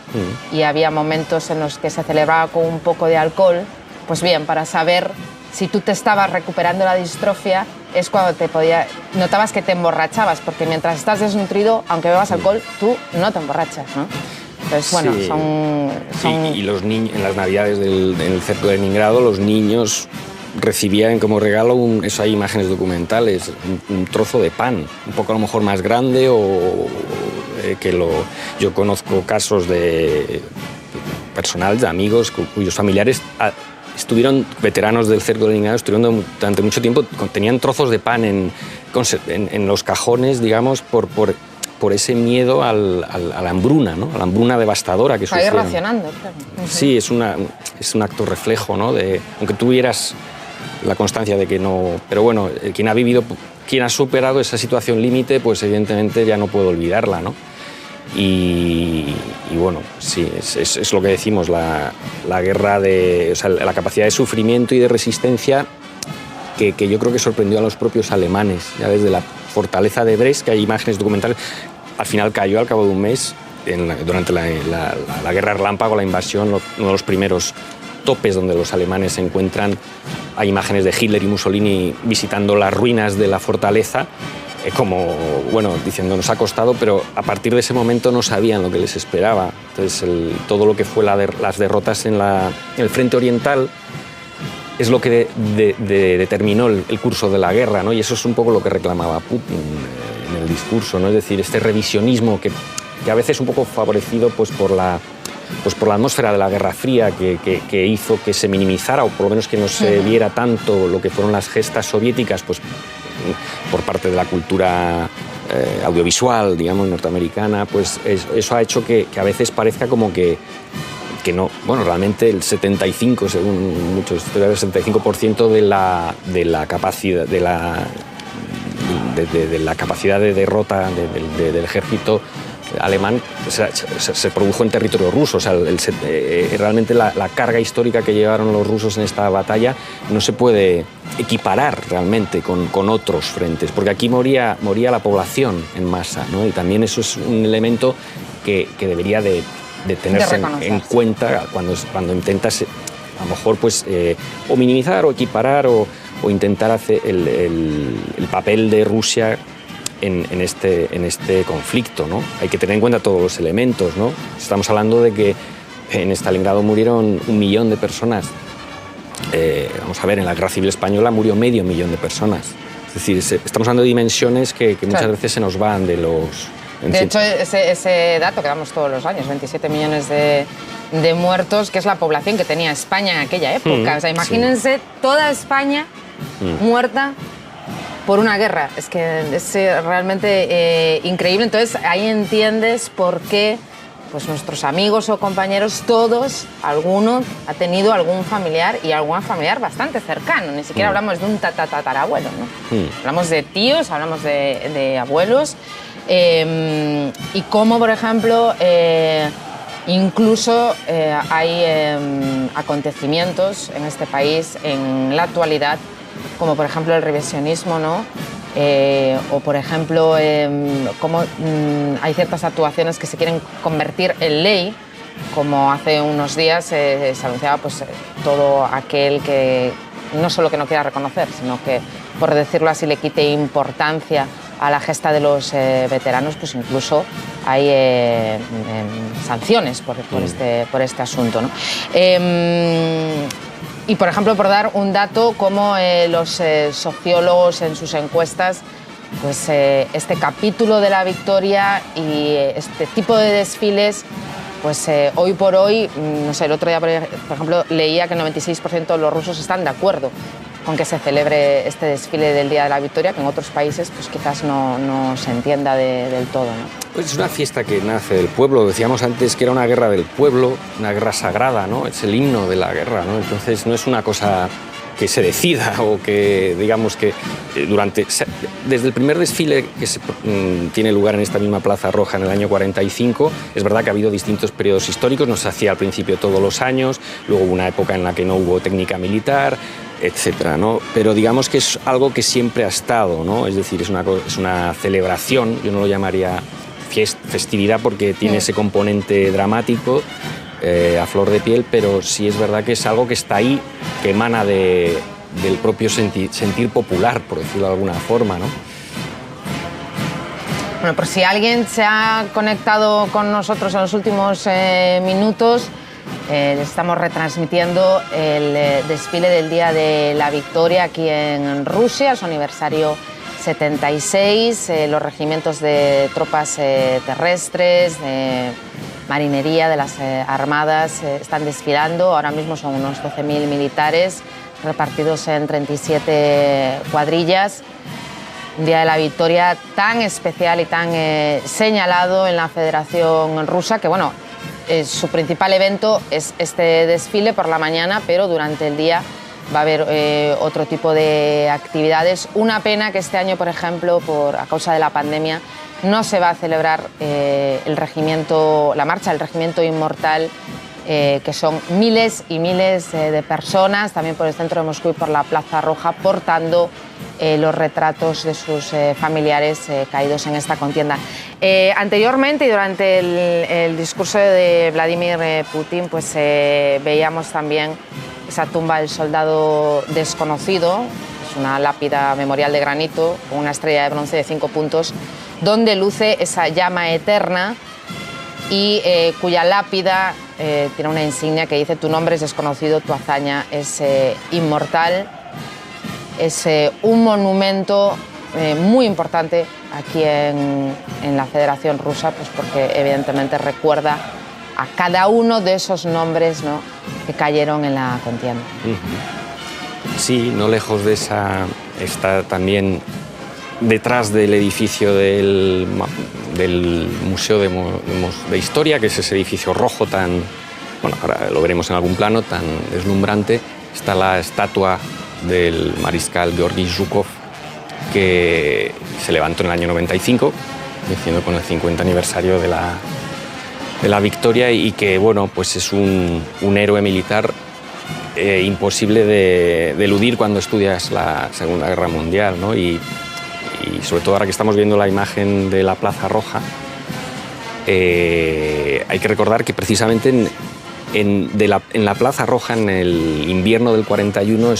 y había momentos en los que se celebraba con un poco de alcohol. Pues bien, para saber si tú te estabas recuperando la distrofia es cuando notabas que te emborrachabas, porque mientras estás desnutrido, aunque bebas alcohol, tú no te emborrachas, ¿no? Entonces, bueno, sí. son... Y los niños, en las navidades en el cerco de Leningrado, los niños recibían como regalo, eso hay imágenes documentales, un trozo de pan, un poco a lo mejor más grande yo conozco casos de personal, de amigos cuyos familiares estuvieron, veteranos del cerco de Leningrado, estuvieron durante mucho tiempo, tenían trozos de pan en los cajones, digamos, por ese miedo a la hambruna, ¿no? A la hambruna devastadora que sufrieron. Está racionando, claro. Sí, es un acto reflejo, ¿no? Aunque tuvieras la constancia de que no... Pero bueno, quien ha vivido, quien ha superado esa situación límite, pues evidentemente ya no puede olvidarla, ¿no? Y bueno, sí, es lo que decimos, la guerra o sea, la capacidad de sufrimiento y de resistencia que yo creo que sorprendió a los propios alemanes, ya desde la fortaleza de Brest, que hay imágenes documentales, al final cayó al cabo de un mes, durante la guerra relámpago, la invasión, uno de los primeros topes donde los alemanes se encuentran. Hay imágenes de Hitler y Mussolini visitando las ruinas de la fortaleza, como, bueno, diciendo nos ha costado, pero a partir de ese momento no sabían lo que les esperaba. Entonces, todo lo que fue las derrotas en el frente oriental es lo que determinó el curso de la guerra, ¿no? Y eso es un poco lo que reclamaba Putin en el discurso, ¿no? Es decir, este revisionismo que a veces un poco favorecido pues, por la atmósfera de la Guerra Fría que hizo que se minimizara, o por lo menos que no se viera tanto lo que fueron las gestas soviéticas, pues por parte de la cultura audiovisual, digamos, norteamericana, pues eso ha hecho que a veces parezca como que no, bueno, realmente el 75, según muchos historiadores, el 75% de la capacidad de la capacidad de derrota del ejército alemán se produjo en territorio ruso. O sea, realmente la carga histórica que llevaron los rusos en esta batalla no se puede equiparar realmente con otros frentes, porque aquí moría la población en masa, ¿no? Y también eso es un elemento que debería de tenerse en cuenta cuando intentas a lo mejor pues o minimizar o equiparar o intentar hacer el papel de Rusia en este conflicto, ¿no? Hay que tener en cuenta todos los elementos, ¿no? Estamos hablando de que en Stalingrado murieron 1 millón de personas. Vamos a ver, en la Guerra Civil Española murió 500.000 de personas. Es decir, estamos hablando de dimensiones que muchas veces se nos van de los... De hecho, ese dato que damos todos los años, 27 millones de muertos, que es la población que tenía España en aquella época. O sea, imagínense toda España muerta por una guerra. Es que es realmente increíble. Entonces ahí entiendes por qué pues nuestros amigos o compañeros, todos, alguno ha tenido algún familiar y algún familiar bastante cercano. Ni siquiera hablamos de un tatarabuelo, ¿no? Hablamos de tíos, hablamos de abuelos. Y cómo, por ejemplo, incluso hay acontecimientos en este país en la actualidad, como por ejemplo el revisionismo, ¿no? O por ejemplo, cómo hay ciertas actuaciones que se quieren convertir en ley, como hace unos días se anunciaba pues, todo aquel que no solo que no quiera reconocer, sino que, por decirlo así, le quite importancia a la gesta de los veteranos, pues incluso hay sanciones por este asunto, ¿no? Y, por ejemplo, por dar un dato, como los sociólogos en sus encuestas, pues este capítulo de la victoria y este tipo de desfiles, pues hoy por hoy, no sé, el otro día, por ejemplo, leía que el 96% de los rusos están de acuerdo con que se celebre este desfile del Día de la Victoria, que en otros países pues quizás no se entienda del todo, ¿no? Pues es una fiesta que nace del pueblo. Decíamos antes que era una guerra del pueblo, una guerra sagrada, ¿no? Es el himno de la guerra, ¿no? Entonces no es una cosa que se decida o que, digamos, que desde el primer desfile que tiene lugar en esta misma Plaza Roja en el año 45, es verdad que ha habido distintos periodos históricos, no se hacía al principio todos los años, luego hubo una época en la que no hubo técnica militar, etcétera, ¿no? Pero digamos que es algo que siempre ha estado, ¿no? Es decir, es una celebración, yo no lo llamaría festividad porque tiene ese componente dramático a flor de piel, pero sí es verdad que es algo que está ahí, que emana del propio sentir popular, por decirlo de alguna forma, ¿no? Bueno, por si alguien se ha conectado con nosotros en los últimos minutos, estamos retransmitiendo el desfile del Día de la Victoria aquí en Rusia, su aniversario 76, los regimientos de tropas terrestres, de marinería, de las armadas están desfilando. Ahora mismo son unos 12.000 militares repartidos en 37 cuadrillas. Un Día de la Victoria tan especial y tan señalado en la Federación Rusa, que bueno, su principal evento es este desfile por la mañana, pero durante el día va a haber otro tipo de actividades. Una pena que este año, por ejemplo, a causa de la pandemia, no se va a celebrar la marcha del Regimiento Inmortal, que son miles y miles de personas, también por el centro de Moscú y por la Plaza Roja, portando los retratos de sus familiares caídos en esta contienda. Anteriormente y durante el discurso de Vladimir Putin, pues veíamos también esa tumba del soldado desconocido, es una lápida memorial de granito con una estrella de bronce de 5 puntos, donde luce esa llama eterna y cuya lápida tiene una insignia que dice: tu nombre es desconocido, tu hazaña es inmortal. Es un monumento muy importante aquí en la Federación Rusa, pues porque evidentemente recuerda a cada uno de esos nombres, ¿no?, que cayeron en la contienda. Sí, no lejos de esa está también detrás del edificio del Museo de Historia, que es ese edificio rojo tan, bueno, ahora lo veremos en algún plano, tan deslumbrante, está la estatua del mariscal Georgy Zhukov, que se levantó en el año 95, diciendo con el 50 aniversario de la victoria, y que, bueno, pues es un héroe militar imposible de eludir cuando estudias la Segunda Guerra Mundial, ¿no? Y sobre todo ahora que estamos viendo la imagen de la Plaza Roja, hay que recordar que precisamente en la Plaza Roja, en el invierno del 41,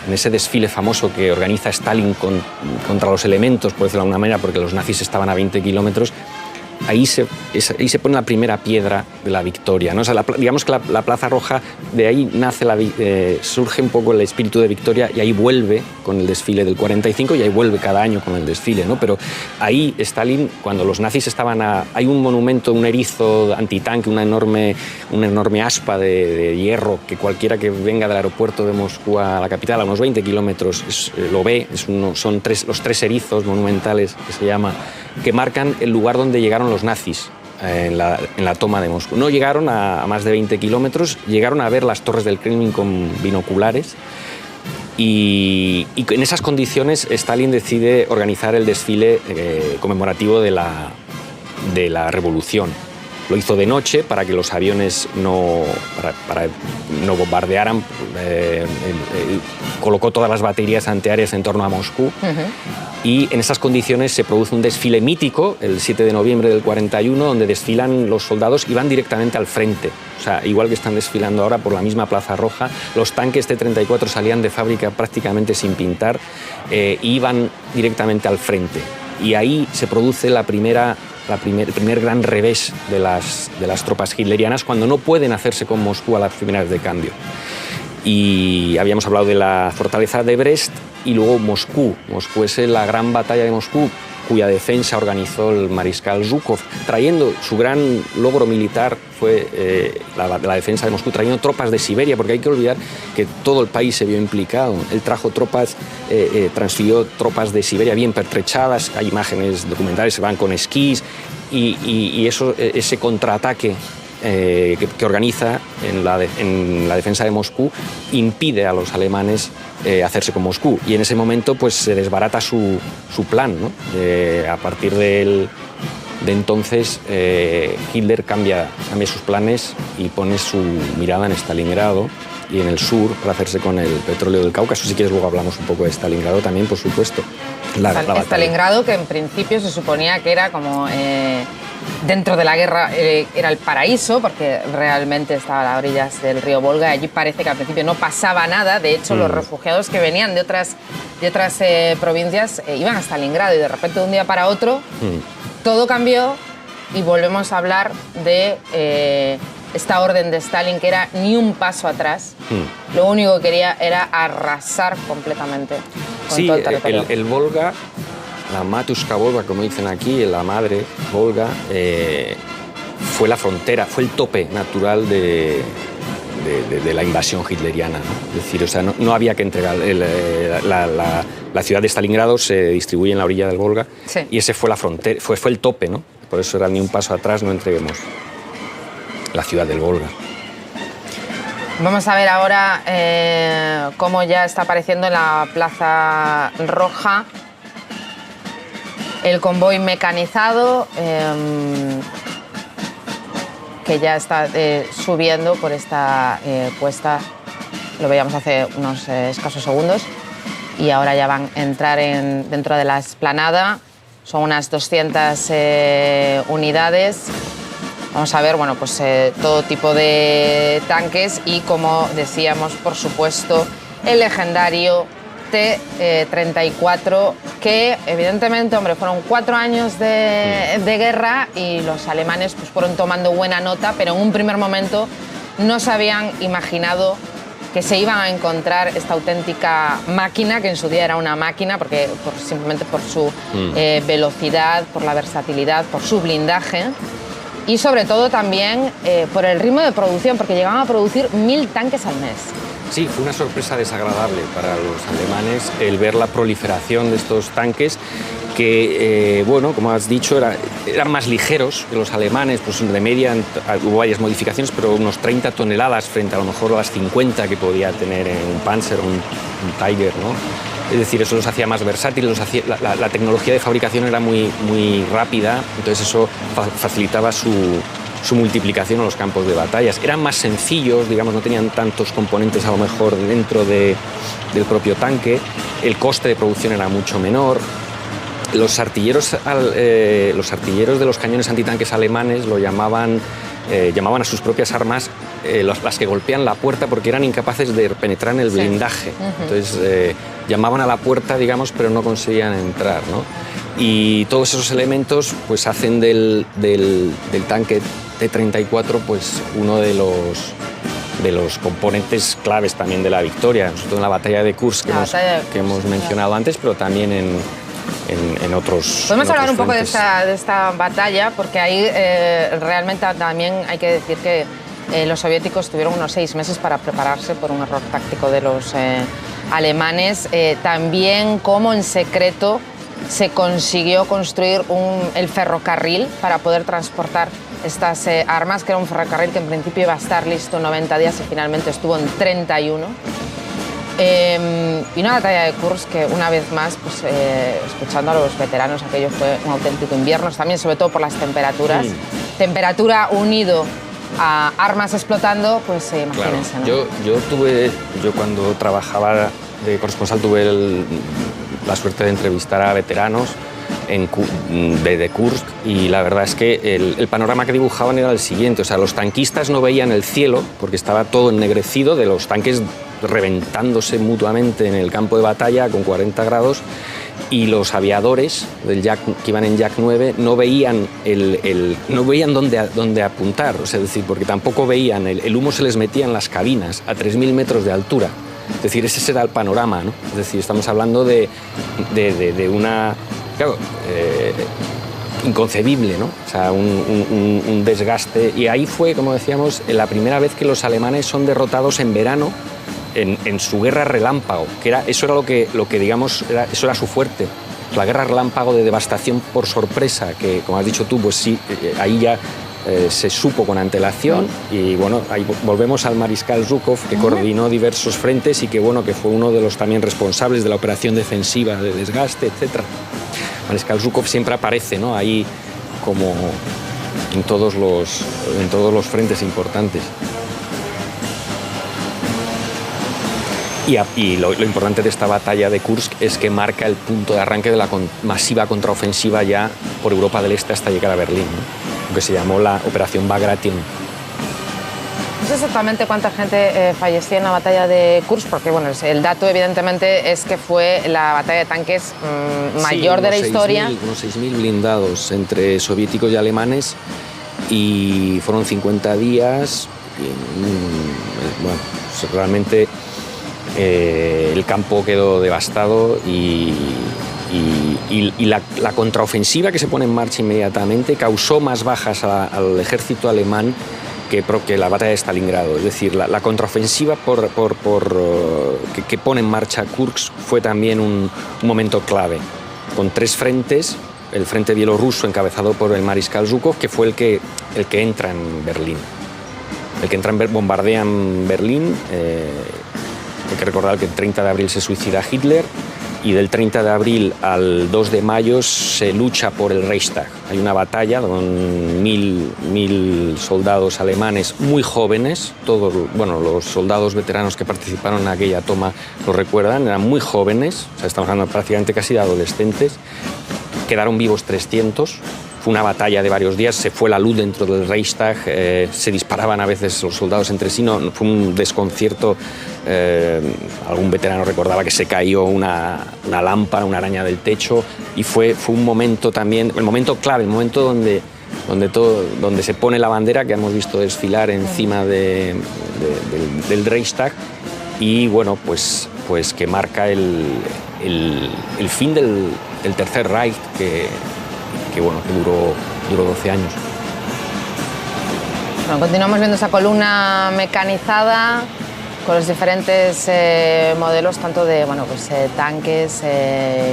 en ese desfile famoso que organiza Stalin contra los elementos, por decirlo de alguna manera, porque los nazis estaban a 20 kilómetros, ahí se pone la primera piedra de la victoria, ¿no? O sea, digamos que la Plaza Roja, de ahí surge un poco el espíritu de victoria, y ahí vuelve con el desfile del 45, y ahí vuelve cada año con el desfile, ¿no? Pero ahí Stalin, cuando los nazis hay un monumento, un erizo antitanque, una enorme aspa de hierro, que cualquiera que venga del aeropuerto de Moscú a la capital, a unos 20 kilómetros, lo ve. Son los tres erizos monumentales, que se llama, que marcan el lugar donde llegaron los nazis en la toma de Moscú. No llegaron a más de 20 kilómetros, llegaron a ver las torres del Kremlin con binoculares, y en esas condiciones Stalin decide organizar el desfile conmemorativo de la revolución. Lo hizo de noche para que los aviones no bombardearan. Colocó todas las baterías antiaéreas en torno a Moscú. Y en esas condiciones se produce un desfile mítico el 7 de noviembre del 41, donde desfilan los soldados y van directamente al frente. O sea, igual que están desfilando ahora por la misma Plaza Roja, los tanques T-34 salían de fábrica prácticamente sin pintar y iban directamente al frente. Y ahí se produce el primer gran revés de las tropas hitlerianas, cuando no pueden hacerse con Moscú a las primeras de cambio. Y habíamos hablado de la fortaleza de Brest y luego Moscú. Moscú es la gran batalla de Moscú, cuya defensa organizó el mariscal Zhukov, trayendo su gran logro militar fue la defensa de Moscú, trayendo tropas de Siberia, porque hay que olvidar que todo el país se vio implicado. Él trajo tropas, transfirió tropas de Siberia bien pertrechadas, hay imágenes documentales, se van con esquís, y ese contraataque que organiza en la defensa de Moscú impide a los alemanes hacerse con Moscú, y en ese momento pues se desbarata su plan, ¿no? A partir de entonces Hitler cambia sus planes y pone su mirada en Stalingrado y en el sur para hacerse con el petróleo del Cáucaso. Si quieres luego hablamos un poco de Stalingrado también, por supuesto. Stalingrado, que en principio se suponía que era como dentro de la guerra era el paraíso, porque realmente estaba a las orillas del río Volga, y allí parece que al principio no pasaba nada. De hecho, los refugiados que venían de otras provincias iban a Stalingrado, y de repente de un día para otro todo cambió y volvemos a hablar de esta orden de Stalin, que era ni un paso atrás. Lo único que quería era arrasar completamente con todo el territorio. El Volga, la Matushka Volga, como dicen aquí, la madre Volga, fue la frontera, fue el tope natural de la invasión hitleriana, ¿no? Es decir, o sea, no había que entregar. La ciudad de Stalingrado se distribuye en la orilla del Volga, sí, y ese fue la frontera, fue el tope, ¿no? Por eso era ni un paso atrás, no entreguemos la ciudad del Volga. Vamos a ver ahora cómo ya está apareciendo en la Plaza Roja el convoy mecanizado, que ya está subiendo por esta puesta. Lo veíamos hace unos escasos segundos, y ahora ya van a entrar dentro de la explanada. Son unas 200 unidades. Vamos a ver, bueno, pues todo tipo de tanques y, como decíamos, por supuesto, el legendario T-34, que evidentemente, hombre, fueron 4 años de guerra y los alemanes pues fueron tomando buena nota, pero en un primer momento no se habían imaginado que se iban a encontrar esta auténtica máquina, que en su día era una máquina, porque simplemente por su velocidad, por la versatilidad, por su blindaje. Y sobre todo también por el ritmo de producción, porque llegaban a producir 1000 tanques al mes. Sí, fue una sorpresa desagradable para los alemanes el ver la proliferación de estos tanques que, bueno, como has dicho, eran más ligeros que los alemanes, pues de media hubo varias modificaciones, pero unos 30 toneladas frente a lo mejor a las 50 que podía tener un Panzer o un Tiger, ¿no? Es decir, eso los hacía más versátiles, la tecnología de fabricación era muy rápida, entonces eso facilitaba su multiplicación en los campos de batallas. Eran más sencillos, digamos, no tenían tantos componentes a lo mejor dentro del propio tanque, el coste de producción era mucho menor. Los artilleros de los cañones antitanques alemanes lo llamaban a sus propias armas las que golpean la puerta, porque eran incapaces de penetrar en el blindaje. Entonces llamaban a la puerta, digamos, pero no conseguían entrar, ¿no? Y todos esos elementos pues hacen del tanque T-34 pues uno de los componentes claves también de la victoria, sobre todo en la batalla de Kursk que hemos mencionado antes, pero también en otros. Podemos hablar un poco de frentes. esta batalla, porque ahí realmente también hay que decir que los soviéticos tuvieron unos 6 meses para prepararse por un error táctico de los alemanes. También cómo en secreto se consiguió construir el ferrocarril para poder transportar estas armas, que era un ferrocarril que en principio iba a estar listo en 90 días y finalmente estuvo en 31. Y una batalla de Kursk que una vez más, pues, escuchando a los veteranos, aquello fue un auténtico invierno, también sobre todo por las temperaturas. Sí. Temperatura unido a armas explotando, pues imagínense. Claro. ¿No? Yo cuando trabajaba de corresponsal tuve la suerte de entrevistar a veteranos de Kursk, y la verdad es que el panorama que dibujaban era el siguiente. O sea, los tanquistas no veían el cielo porque estaba todo ennegrecido de los tanques reventándose mutuamente en el campo de batalla con 40 grados, y los aviadores que iban en Yak 9 no veían dónde apuntar, o sea, es decir, porque tampoco veían, el humo se les metía en las cabinas a 3.000 metros de altura. Es decir, ese era el panorama, ¿no? Es decir, estamos hablando de una... Claro, inconcebible, ¿no? O sea, un desgaste. Y ahí fue, como decíamos, la primera vez que los alemanes son derrotados en verano en su guerra relámpago, que eso era lo que digamos, eso era su fuerte. La guerra relámpago de devastación por sorpresa, que, como has dicho tú, pues sí, ahí ya se supo con antelación. Y bueno, ahí volvemos al mariscal Zhukov, que coordinó diversos frentes y que, bueno, que fue uno de los también responsables de la operación defensiva de desgaste, etcétera. Mariscal Zhukov siempre aparece, ¿no?, ahí como en todos los frentes importantes. Y lo importante de esta batalla de Kursk es que marca el punto de arranque de la masiva contraofensiva ya por Europa del Este hasta llegar a Berlín, ¿no?, lo que se llamó la Operación Bagration. No sé exactamente cuánta gente falleció en la batalla de Kursk, porque bueno, el dato evidentemente es que fue la batalla de tanques mayor de la historia. Unos 6.000 blindados entre soviéticos y alemanes, y fueron 50 días. Bueno, realmente el campo quedó devastado y la contraofensiva que se pone en marcha inmediatamente causó más bajas al ejército alemán que la batalla de Stalingrado. Es decir, la contraofensiva que pone en marcha Kursk fue también un momento clave, con 3 frentes. El frente bielorruso encabezado por el mariscal Zhukov, que fue el que entra en Berlín. Bombardean Berlín. Hay que recordar que el 30 de abril se suicida Hitler, y del 30 de abril al 2 de mayo se lucha por el Reichstag. Hay una batalla con 1.000 soldados alemanes muy jóvenes. Todos, bueno, los soldados veteranos que participaron en aquella toma lo recuerdan, eran muy jóvenes, o sea, estamos hablando prácticamente casi de adolescentes. Quedaron vivos 300. Fue una batalla de varios días, se fue la luz dentro del Reichstag, se disparaban a veces los soldados entre sí, fue un desconcierto. Algún veterano recordaba que se cayó una lámpara, una araña del techo, y fue un momento también, el momento clave, el momento donde se pone la bandera que hemos visto desfilar encima del Reichstag, y bueno, pues que marca el fin del Tercer Reich, que duró 12 años. Bueno, continuamos viendo esa columna mecanizada con los diferentes modelos, tanto de tanques,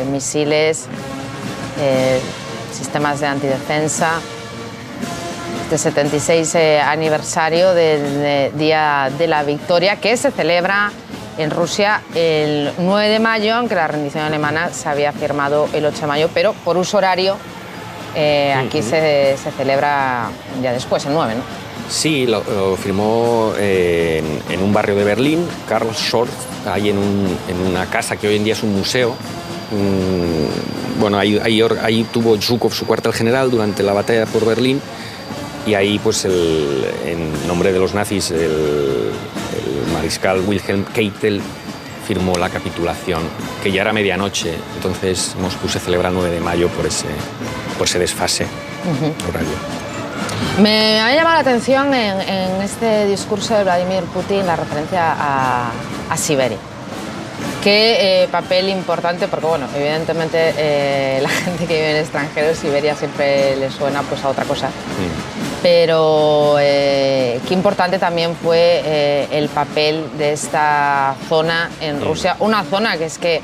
misiles, sistemas de antidefensa. Este 76 aniversario del Día de la Victoria, que se celebra en Rusia el 9 de mayo, aunque la rendición alemana se había firmado el 8 de mayo, pero por uso horario aquí se celebra ya después, el 9, ¿no? Sí, lo firmó en un barrio de Berlín, Karl Schorf, ahí en una casa que hoy en día es un museo. Bueno, ahí tuvo Zhukov su cuartel general durante la batalla por Berlín, y ahí, pues, en nombre de los nazis, el mariscal Wilhelm Keitel firmó la capitulación, que ya era medianoche, entonces Moscú se celebra el 9 de mayo por ese desfase horario. Me ha llamado la atención en este discurso de Vladimir Putin la referencia a Siberia. Qué papel importante, porque bueno, evidentemente la gente que vive en el extranjero, Siberia siempre le suena pues a otra cosa. Pero qué importante también fue el papel de esta zona en Rusia, una zona que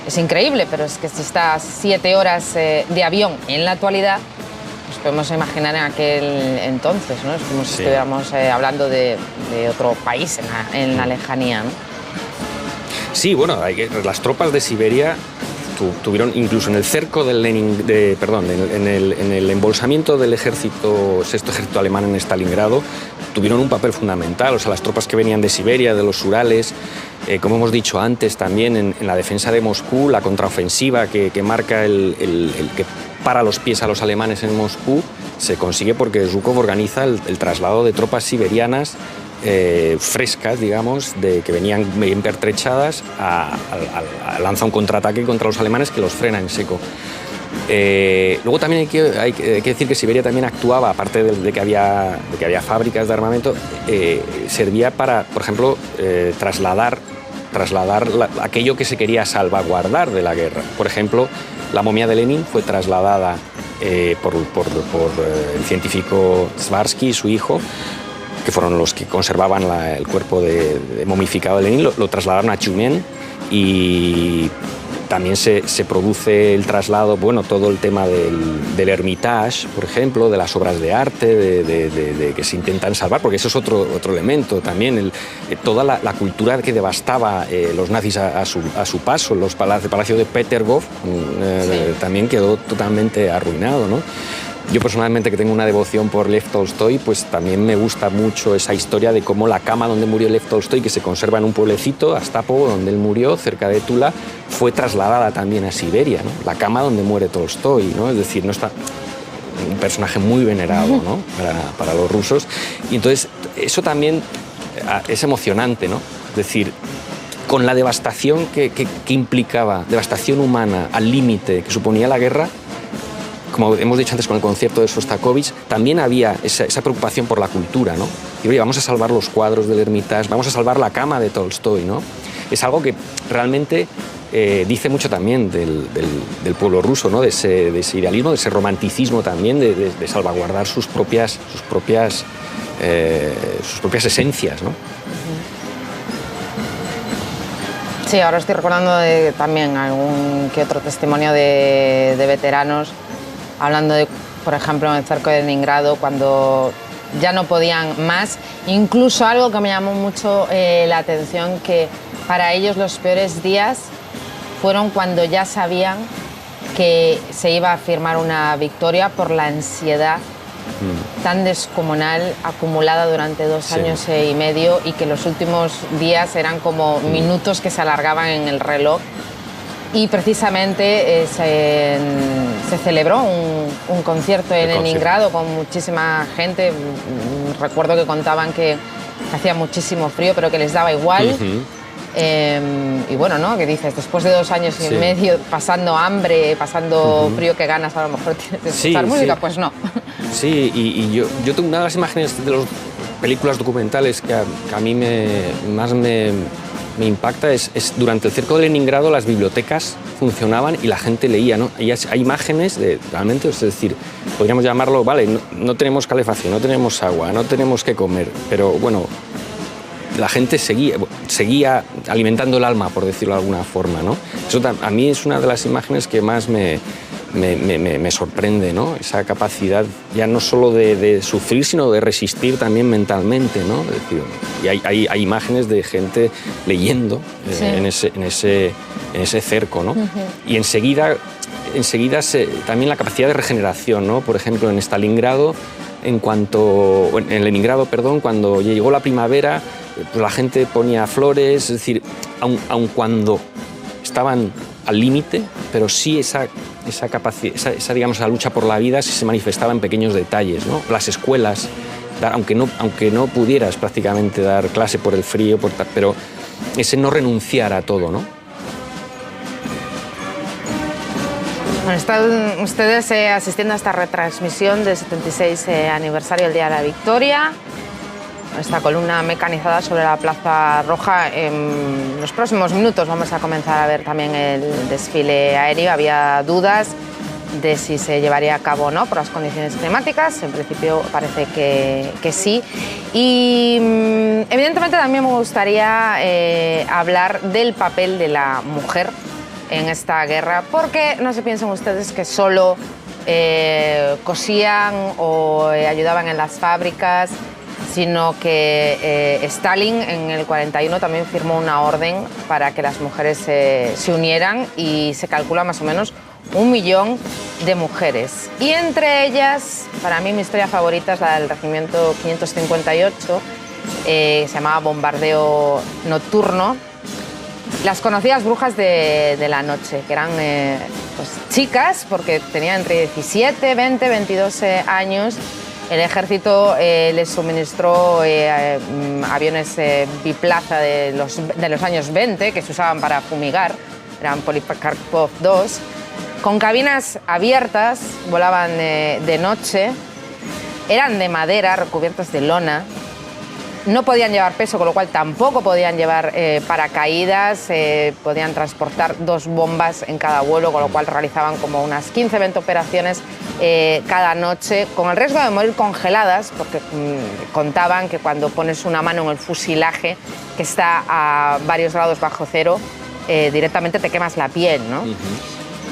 es increíble, pero es que si está 7 horas de avión en la actualidad, pues podemos imaginar en aquel entonces, ¿no? Es como si estuviéramos hablando de otro país en la lejanía, ¿no? Sí, bueno, las tropas de Siberia tuvieron, incluso en el cerco del en el embolsamiento del sexto ejército alemán en Stalingrado, tuvieron un papel fundamental. O sea, las tropas que venían de Siberia, de los Urales, como hemos dicho antes, también en la defensa de Moscú, la contraofensiva que marca que para los pies a los alemanes en Moscú, se consigue porque Zhukov organiza el traslado de tropas siberianas frescas, digamos, que venían bien pertrechadas, lanza un contraataque contra los alemanes que los frena en seco. Luego también hay que decir que Siberia también actuaba, aparte de que había fábricas de armamento, servía para, por ejemplo, trasladar aquello que se quería salvaguardar de la guerra. Por ejemplo, la momia de Lenin fue trasladada por el científico Svarsky y su hijo, que fueron los que conservaban el cuerpo de momificado de Lenin, lo trasladaron a Tyumen, y también se produce el traslado, bueno, todo el tema del Hermitage, por ejemplo, de las obras de arte, de que se intentan salvar, porque eso es otro elemento también, toda la cultura que devastaba los nazis a su paso, el Palacio de Peterhof también quedó totalmente arruinado, ¿no? Yo personalmente, que tengo una devoción por Lev Tolstoy, pues también me gusta mucho esa historia de cómo la cama donde murió Lev Tolstoy, que se conserva en un pueblecito, Astapovo, donde él murió, cerca de Tula, fue trasladada también a Siberia, ¿no? La cama donde muere Tolstoy, ¿no? Es decir, no está un personaje muy venerado, ¿no? para los rusos. Y entonces eso también es emocionante, ¿no? Es decir, con la devastación que implicaba, devastación humana al límite que suponía la guerra, como hemos dicho antes con el concierto de Shostakovich, también había esa preocupación por la cultura, ¿no? Y oye, vamos a salvar los cuadros del Hermitage, vamos a salvar la cama de Tolstoy, ¿no? Es algo que realmente dice mucho también del pueblo ruso, ¿no? De ese idealismo, de ese romanticismo también, de salvaguardar sus propias esencias, ¿no? Sí, ahora estoy recordando también algún que otro testimonio de veteranos hablando de, por ejemplo, en el cerco de Leningrado, cuando ya no podían más. Incluso algo que me llamó mucho la atención, que para ellos los peores días fueron cuando ya sabían que se iba a firmar una victoria, por la ansiedad tan descomunal acumulada durante 2 años y medio, y que los últimos días eran como minutos que se alargaban en el reloj. Y precisamente se celebró un concierto en Leningrado con muchísima gente. Recuerdo que contaban que hacía muchísimo frío, pero que les daba igual. Y bueno, ¿no? Que dices, después de 2 años y medio, pasando hambre, pasando frío, que ganas a lo mejor tienes de escuchar música, pues no. Sí, y yo tengo una de las imágenes de las películas documentales que a mí más me impacta es durante el cerco de Leningrado las bibliotecas funcionaban y la gente leía, ¿no? Y hay imágenes de realmente, es decir, podríamos llamarlo, vale, no tenemos calefacción, no tenemos agua, no tenemos qué comer, pero bueno, la gente seguía alimentando el alma, por decirlo de alguna forma, ¿no? Eso a mí es una de las imágenes que más me sorprende, ¿no? Esa capacidad ya no solo de sufrir, sino de resistir también mentalmente, ¿no? Es decir, y hay imágenes de gente leyendo en ese cerco, ¿no? Y enseguida también la capacidad de regeneración, ¿no? Por ejemplo, en Stalingrado, en Leningrado, perdón, cuando llegó la primavera, pues la gente ponía flores, es decir, aun cuando estaban al límite, pero sí esa capacidad, digamos, la lucha por la vida sí se manifestaba en pequeños detalles, ¿no? Las escuelas, aunque no pudieras prácticamente dar clase por el frío, pero ese no renunciar a todo, ¿no? Bueno, están ustedes asistiendo a esta retransmisión del 76 aniversario del Día de la Victoria. Esta columna mecanizada sobre la Plaza Roja. En los próximos minutos vamos a comenzar a ver también el desfile aéreo. Había dudas de si se llevaría a cabo o no por las condiciones climáticas. En principio parece que sí. Y evidentemente también me gustaría hablar del papel de la mujer en esta guerra, porque no se piensen ustedes que solo cosían o ayudaban en las fábricas, sino que Stalin en el 41 también firmó una orden para que las mujeres se unieran, y se calcula más o menos 1 millón de mujeres. Y entre ellas, para mí mi historia favorita es la del regimiento 558, se llamaba Bombardeo Nocturno. Las conocidas brujas de la noche, que eran pues, chicas, porque tenían entre 17, 20, 22 años. El ejército les suministró aviones biplaza de los años 20, que se usaban para fumigar, eran Polikarpov 2, con cabinas abiertas, volaban de noche, eran de madera, recubiertas de lona. No podían llevar peso, con lo cual tampoco podían llevar paracaídas, podían transportar 2 bombas en cada vuelo, con lo cual realizaban como unas 15, 20 operaciones cada noche, con el riesgo de morir congeladas, porque contaban que cuando pones una mano en el fusilaje, que está a varios grados bajo cero, directamente te quemas la piel, ¿no?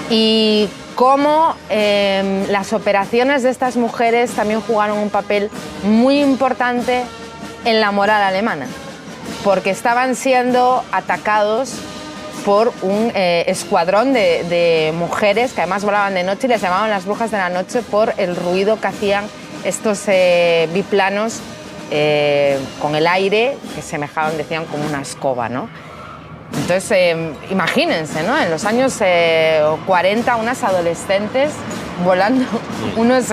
Y cómo las operaciones de estas mujeres también jugaron un papel muy importante en la moral alemana, porque estaban siendo atacados por un escuadrón de mujeres que además volaban de noche, y les llamaban las brujas de la noche por el ruido que hacían estos biplanos con el aire, que semejaban, decían, como una escoba, ¿no? Entonces, imagínense, ¿no? En los años 40, unas adolescentes volando unos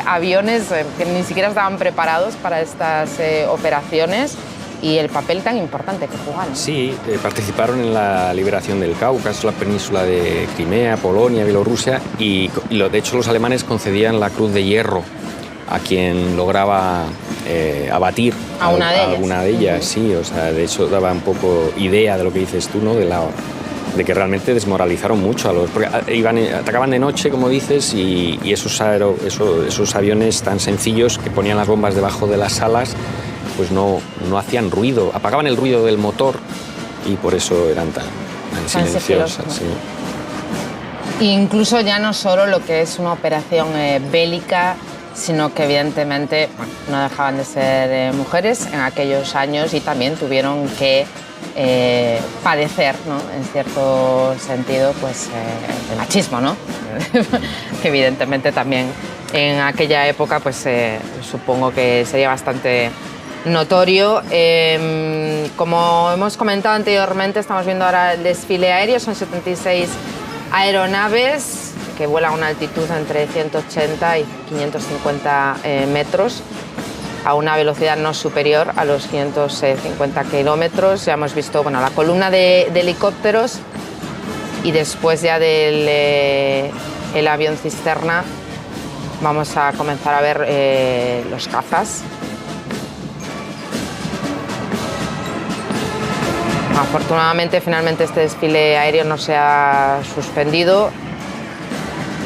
aviones que ni siquiera estaban preparados para estas operaciones, y el papel tan importante que jugaron. Sí, participaron en la liberación del Cáucaso, la península de Crimea, Polonia, Bielorrusia, y de hecho los alemanes concedían la Cruz de Hierro a quien lograba abatir a alguna de ellas. Sí, o sea, de hecho daba un poco idea de lo que dices tú, ¿no? De que realmente desmoralizaron mucho a los... Porque atacaban de noche, como dices, y esos aviones tan sencillos que ponían las bombas debajo de las alas, pues no hacían ruido, apagaban el ruido del motor, y por eso eran tan silenciosas. Sí. Incluso ya no solo lo que es una operación bélica, sino que evidentemente no dejaban de ser mujeres en aquellos años, y también tuvieron que padecer, ¿no? En cierto sentido, pues el machismo, ¿no? Que evidentemente también en aquella época, pues supongo que sería bastante notorio. Como hemos comentado anteriormente, estamos viendo ahora el desfile aéreo. Son 76 aeronaves que vuelan a una altitud entre 180 y 550 metros, a una velocidad no superior a los 550 kilómetros. Ya hemos visto, bueno, la columna de helicópteros, y después ya del el avión cisterna vamos a comenzar a ver los cazas. Afortunadamente, finalmente este desfile aéreo no se ha suspendido.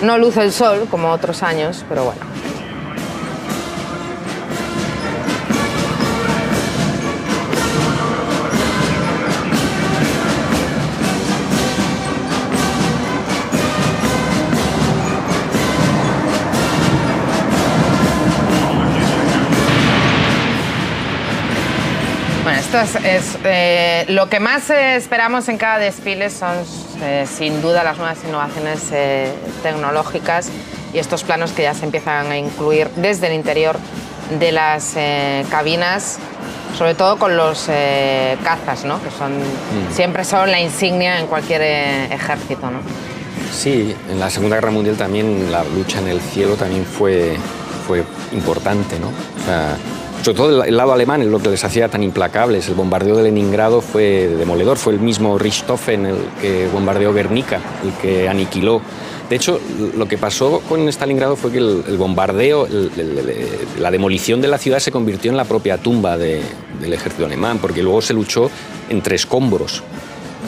No luce el sol como otros años, pero bueno. Esto es lo que más esperamos en cada desfile. Son sin duda las nuevas innovaciones tecnológicas, y estos planos que ya se empiezan a incluir desde el interior de las cabinas, sobre todo con los cazas, ¿no? Que siempre son la insignia en cualquier ejército, ¿no? Sí, en la Segunda Guerra Mundial también la lucha en el cielo también fue importante, ¿no? O sea, sobre todo el lado alemán, es lo que les hacía tan implacables. El bombardeo de Leningrado fue demoledor, fue el mismo Richthofen el que bombardeó Guernica, el que aniquiló. De hecho, lo que pasó con Stalingrado fue que el bombardeo, la demolición de la ciudad se convirtió en la propia tumba del ejército alemán, porque luego se luchó entre escombros.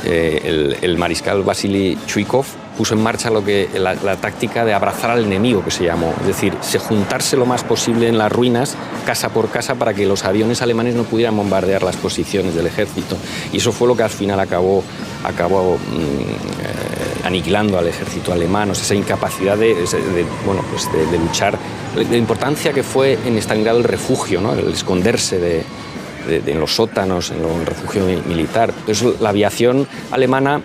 El mariscal Vasily Chuikov puso en marcha la táctica de abrazar al enemigo, que se llamó, es decir, juntarse lo más posible en las ruinas, casa por casa, para que los aviones alemanes no pudieran bombardear las posiciones del ejército. Y eso fue lo que al final acabó aniquilando al ejército alemán, o sea, esa incapacidad de luchar. La importancia que fue en Stalingrado el refugio, ¿no? El esconderse en los sótanos, en el refugio militar. Entonces, la aviación alemana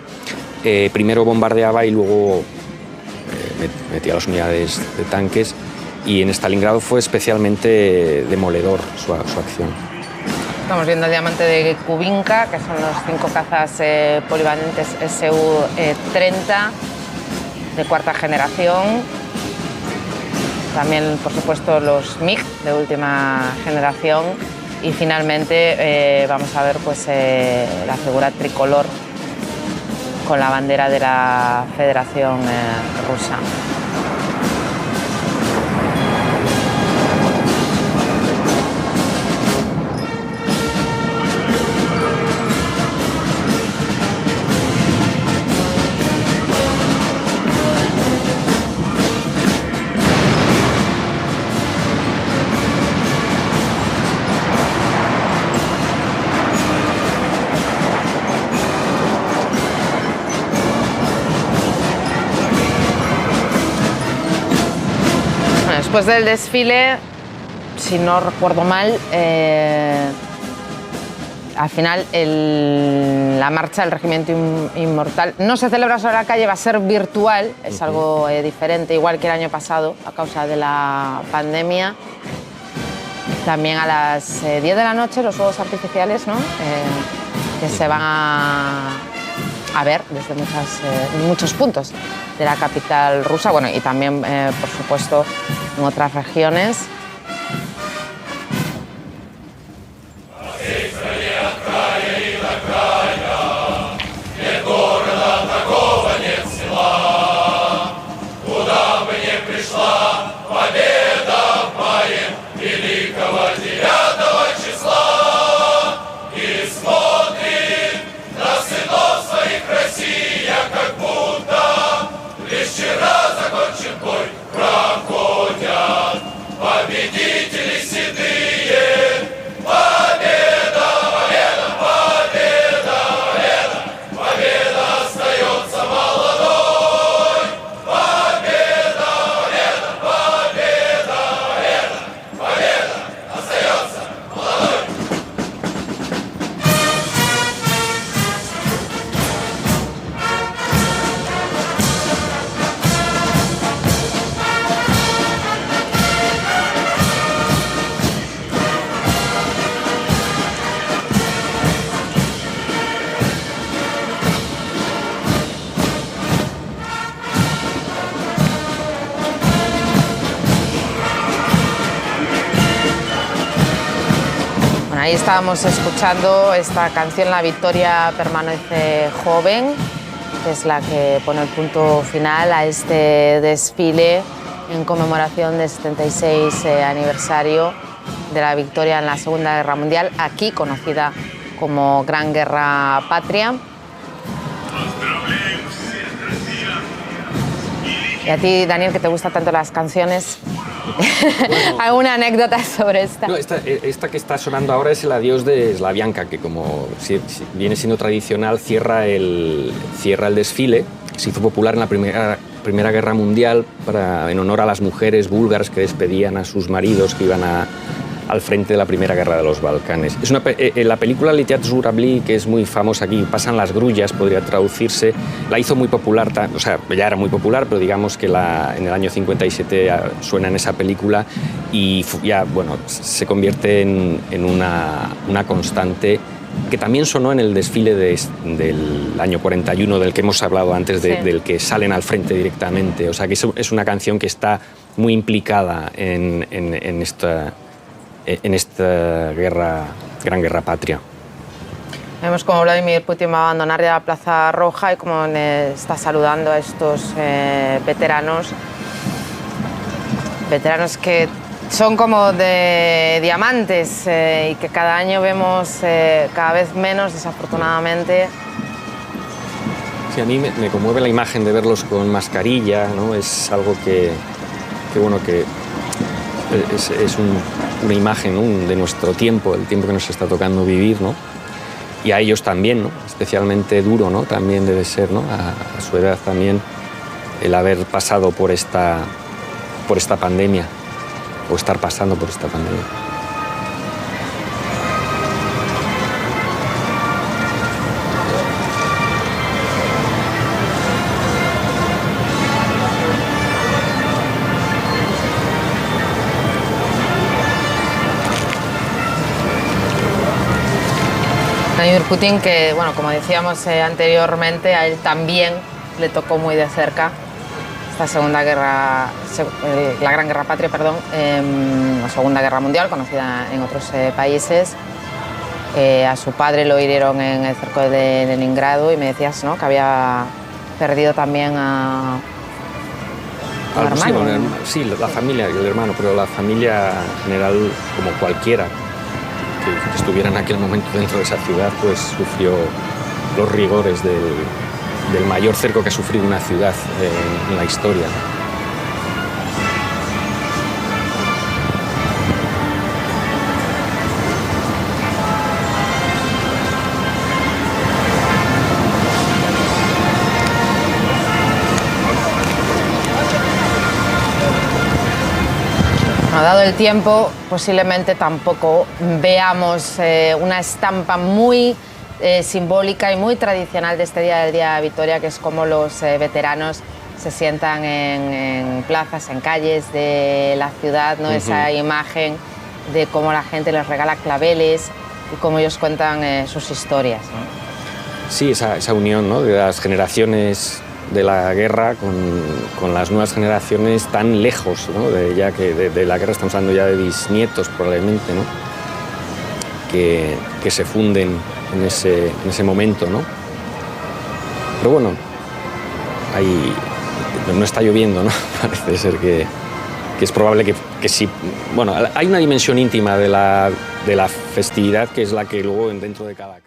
primero bombardeaba y luego metía las unidades de tanques, y en Stalingrado fue especialmente demoledor su acción. Estamos viendo el diamante de Kubinka, que son los 5 cazas polivalentes Su-30 de cuarta generación. También, por supuesto, los MiG de última generación. Y finalmente vamos a ver pues, la figura tricolor con la bandera de la Federación Rusa. Después del desfile, si no recuerdo mal, al final la marcha del Regimiento Inmortal no se celebra sobre la calle, va a ser virtual, es algo diferente, igual que el año pasado, a causa de la pandemia. También a las 10 de la noche los fuegos artificiales, ¿no? Que se van a ver desde muchos puntos de la capital rusa, bueno, y también, por supuesto, en otras regiones. Ahí estábamos escuchando esta canción, La Victoria Permanece Joven, que es la que pone el punto final a este desfile en conmemoración del 76 aniversario de la victoria en la Segunda Guerra Mundial, aquí conocida como Gran Guerra Patria. Y a ti, Daniel, que te gustan tanto las canciones, bueno, ¿alguna anécdota sobre esta? No, esta que está sonando ahora es el Adiós de Slavianka, que como viene siendo tradicional, cierra el desfile. Se hizo popular en la Primera Guerra Mundial en honor a las mujeres búlgaras que despedían a sus maridos que iban al frente de la Primera Guerra de los Balcanes. Es la película Letiat Zurabli, que es muy famosa aquí, Pasan las grullas, podría traducirse, la hizo muy popular, o sea, ya era muy popular, pero digamos que en el año 57 suena en esa película y ya, bueno, se convierte en una constante que también sonó en el desfile del año 41, del que hemos hablado antes, del que salen al frente directamente. O sea, que es una canción que está muy implicada en en esta gran guerra patria. Vemos como Vladimir Putin va a abandonar ya la Plaza Roja y como está saludando a estos veteranos que son como de diamantes y que cada año vemos cada vez menos, desafortunadamente. Sí, a mí me conmueve la imagen de verlos con mascarilla, ¿no? Es algo que es una imagen, ¿no? De nuestro tiempo, el tiempo que nos está tocando vivir, ¿no? Y a ellos también, ¿no? Especialmente duro, ¿no? También debe ser, ¿no? A su edad también el haber pasado por esta pandemia o estar pasando por esta pandemia. Vladimir Putin, que, bueno, como decíamos anteriormente, a él también le tocó muy de cerca esta Segunda Guerra, la Gran Guerra Patria, perdón, la Segunda Guerra Mundial, conocida en otros países. A su padre lo hirieron en el cerco de Leningrado y me decías, ¿no?, que había perdido también a un hermano. Sí, la familia, el hermano, pero la familia en general, como cualquiera que estuviera en aquel momento dentro de esa ciudad, pues sufrió los rigores del mayor cerco que ha sufrido una ciudad en la historia. Dado el tiempo, posiblemente tampoco veamos una estampa muy simbólica y muy tradicional de este día, del Día de Vitoria, que es como los veteranos se sientan en plazas, en calles de la ciudad, ¿no? Esa imagen de cómo la gente les regala claveles y cómo ellos cuentan sus historias, ¿no? Sí, esa unión, ¿no?, de las generaciones de la guerra con las nuevas generaciones tan lejos, ¿no?, de la guerra, estamos hablando ya de bisnietos probablemente, ¿no?, que se funden en ese momento, ¿no? Pero bueno, no está lloviendo, ¿no? Parece ser que es probable que sí. Bueno, hay una dimensión íntima de la festividad que es la que luego dentro de cada casa.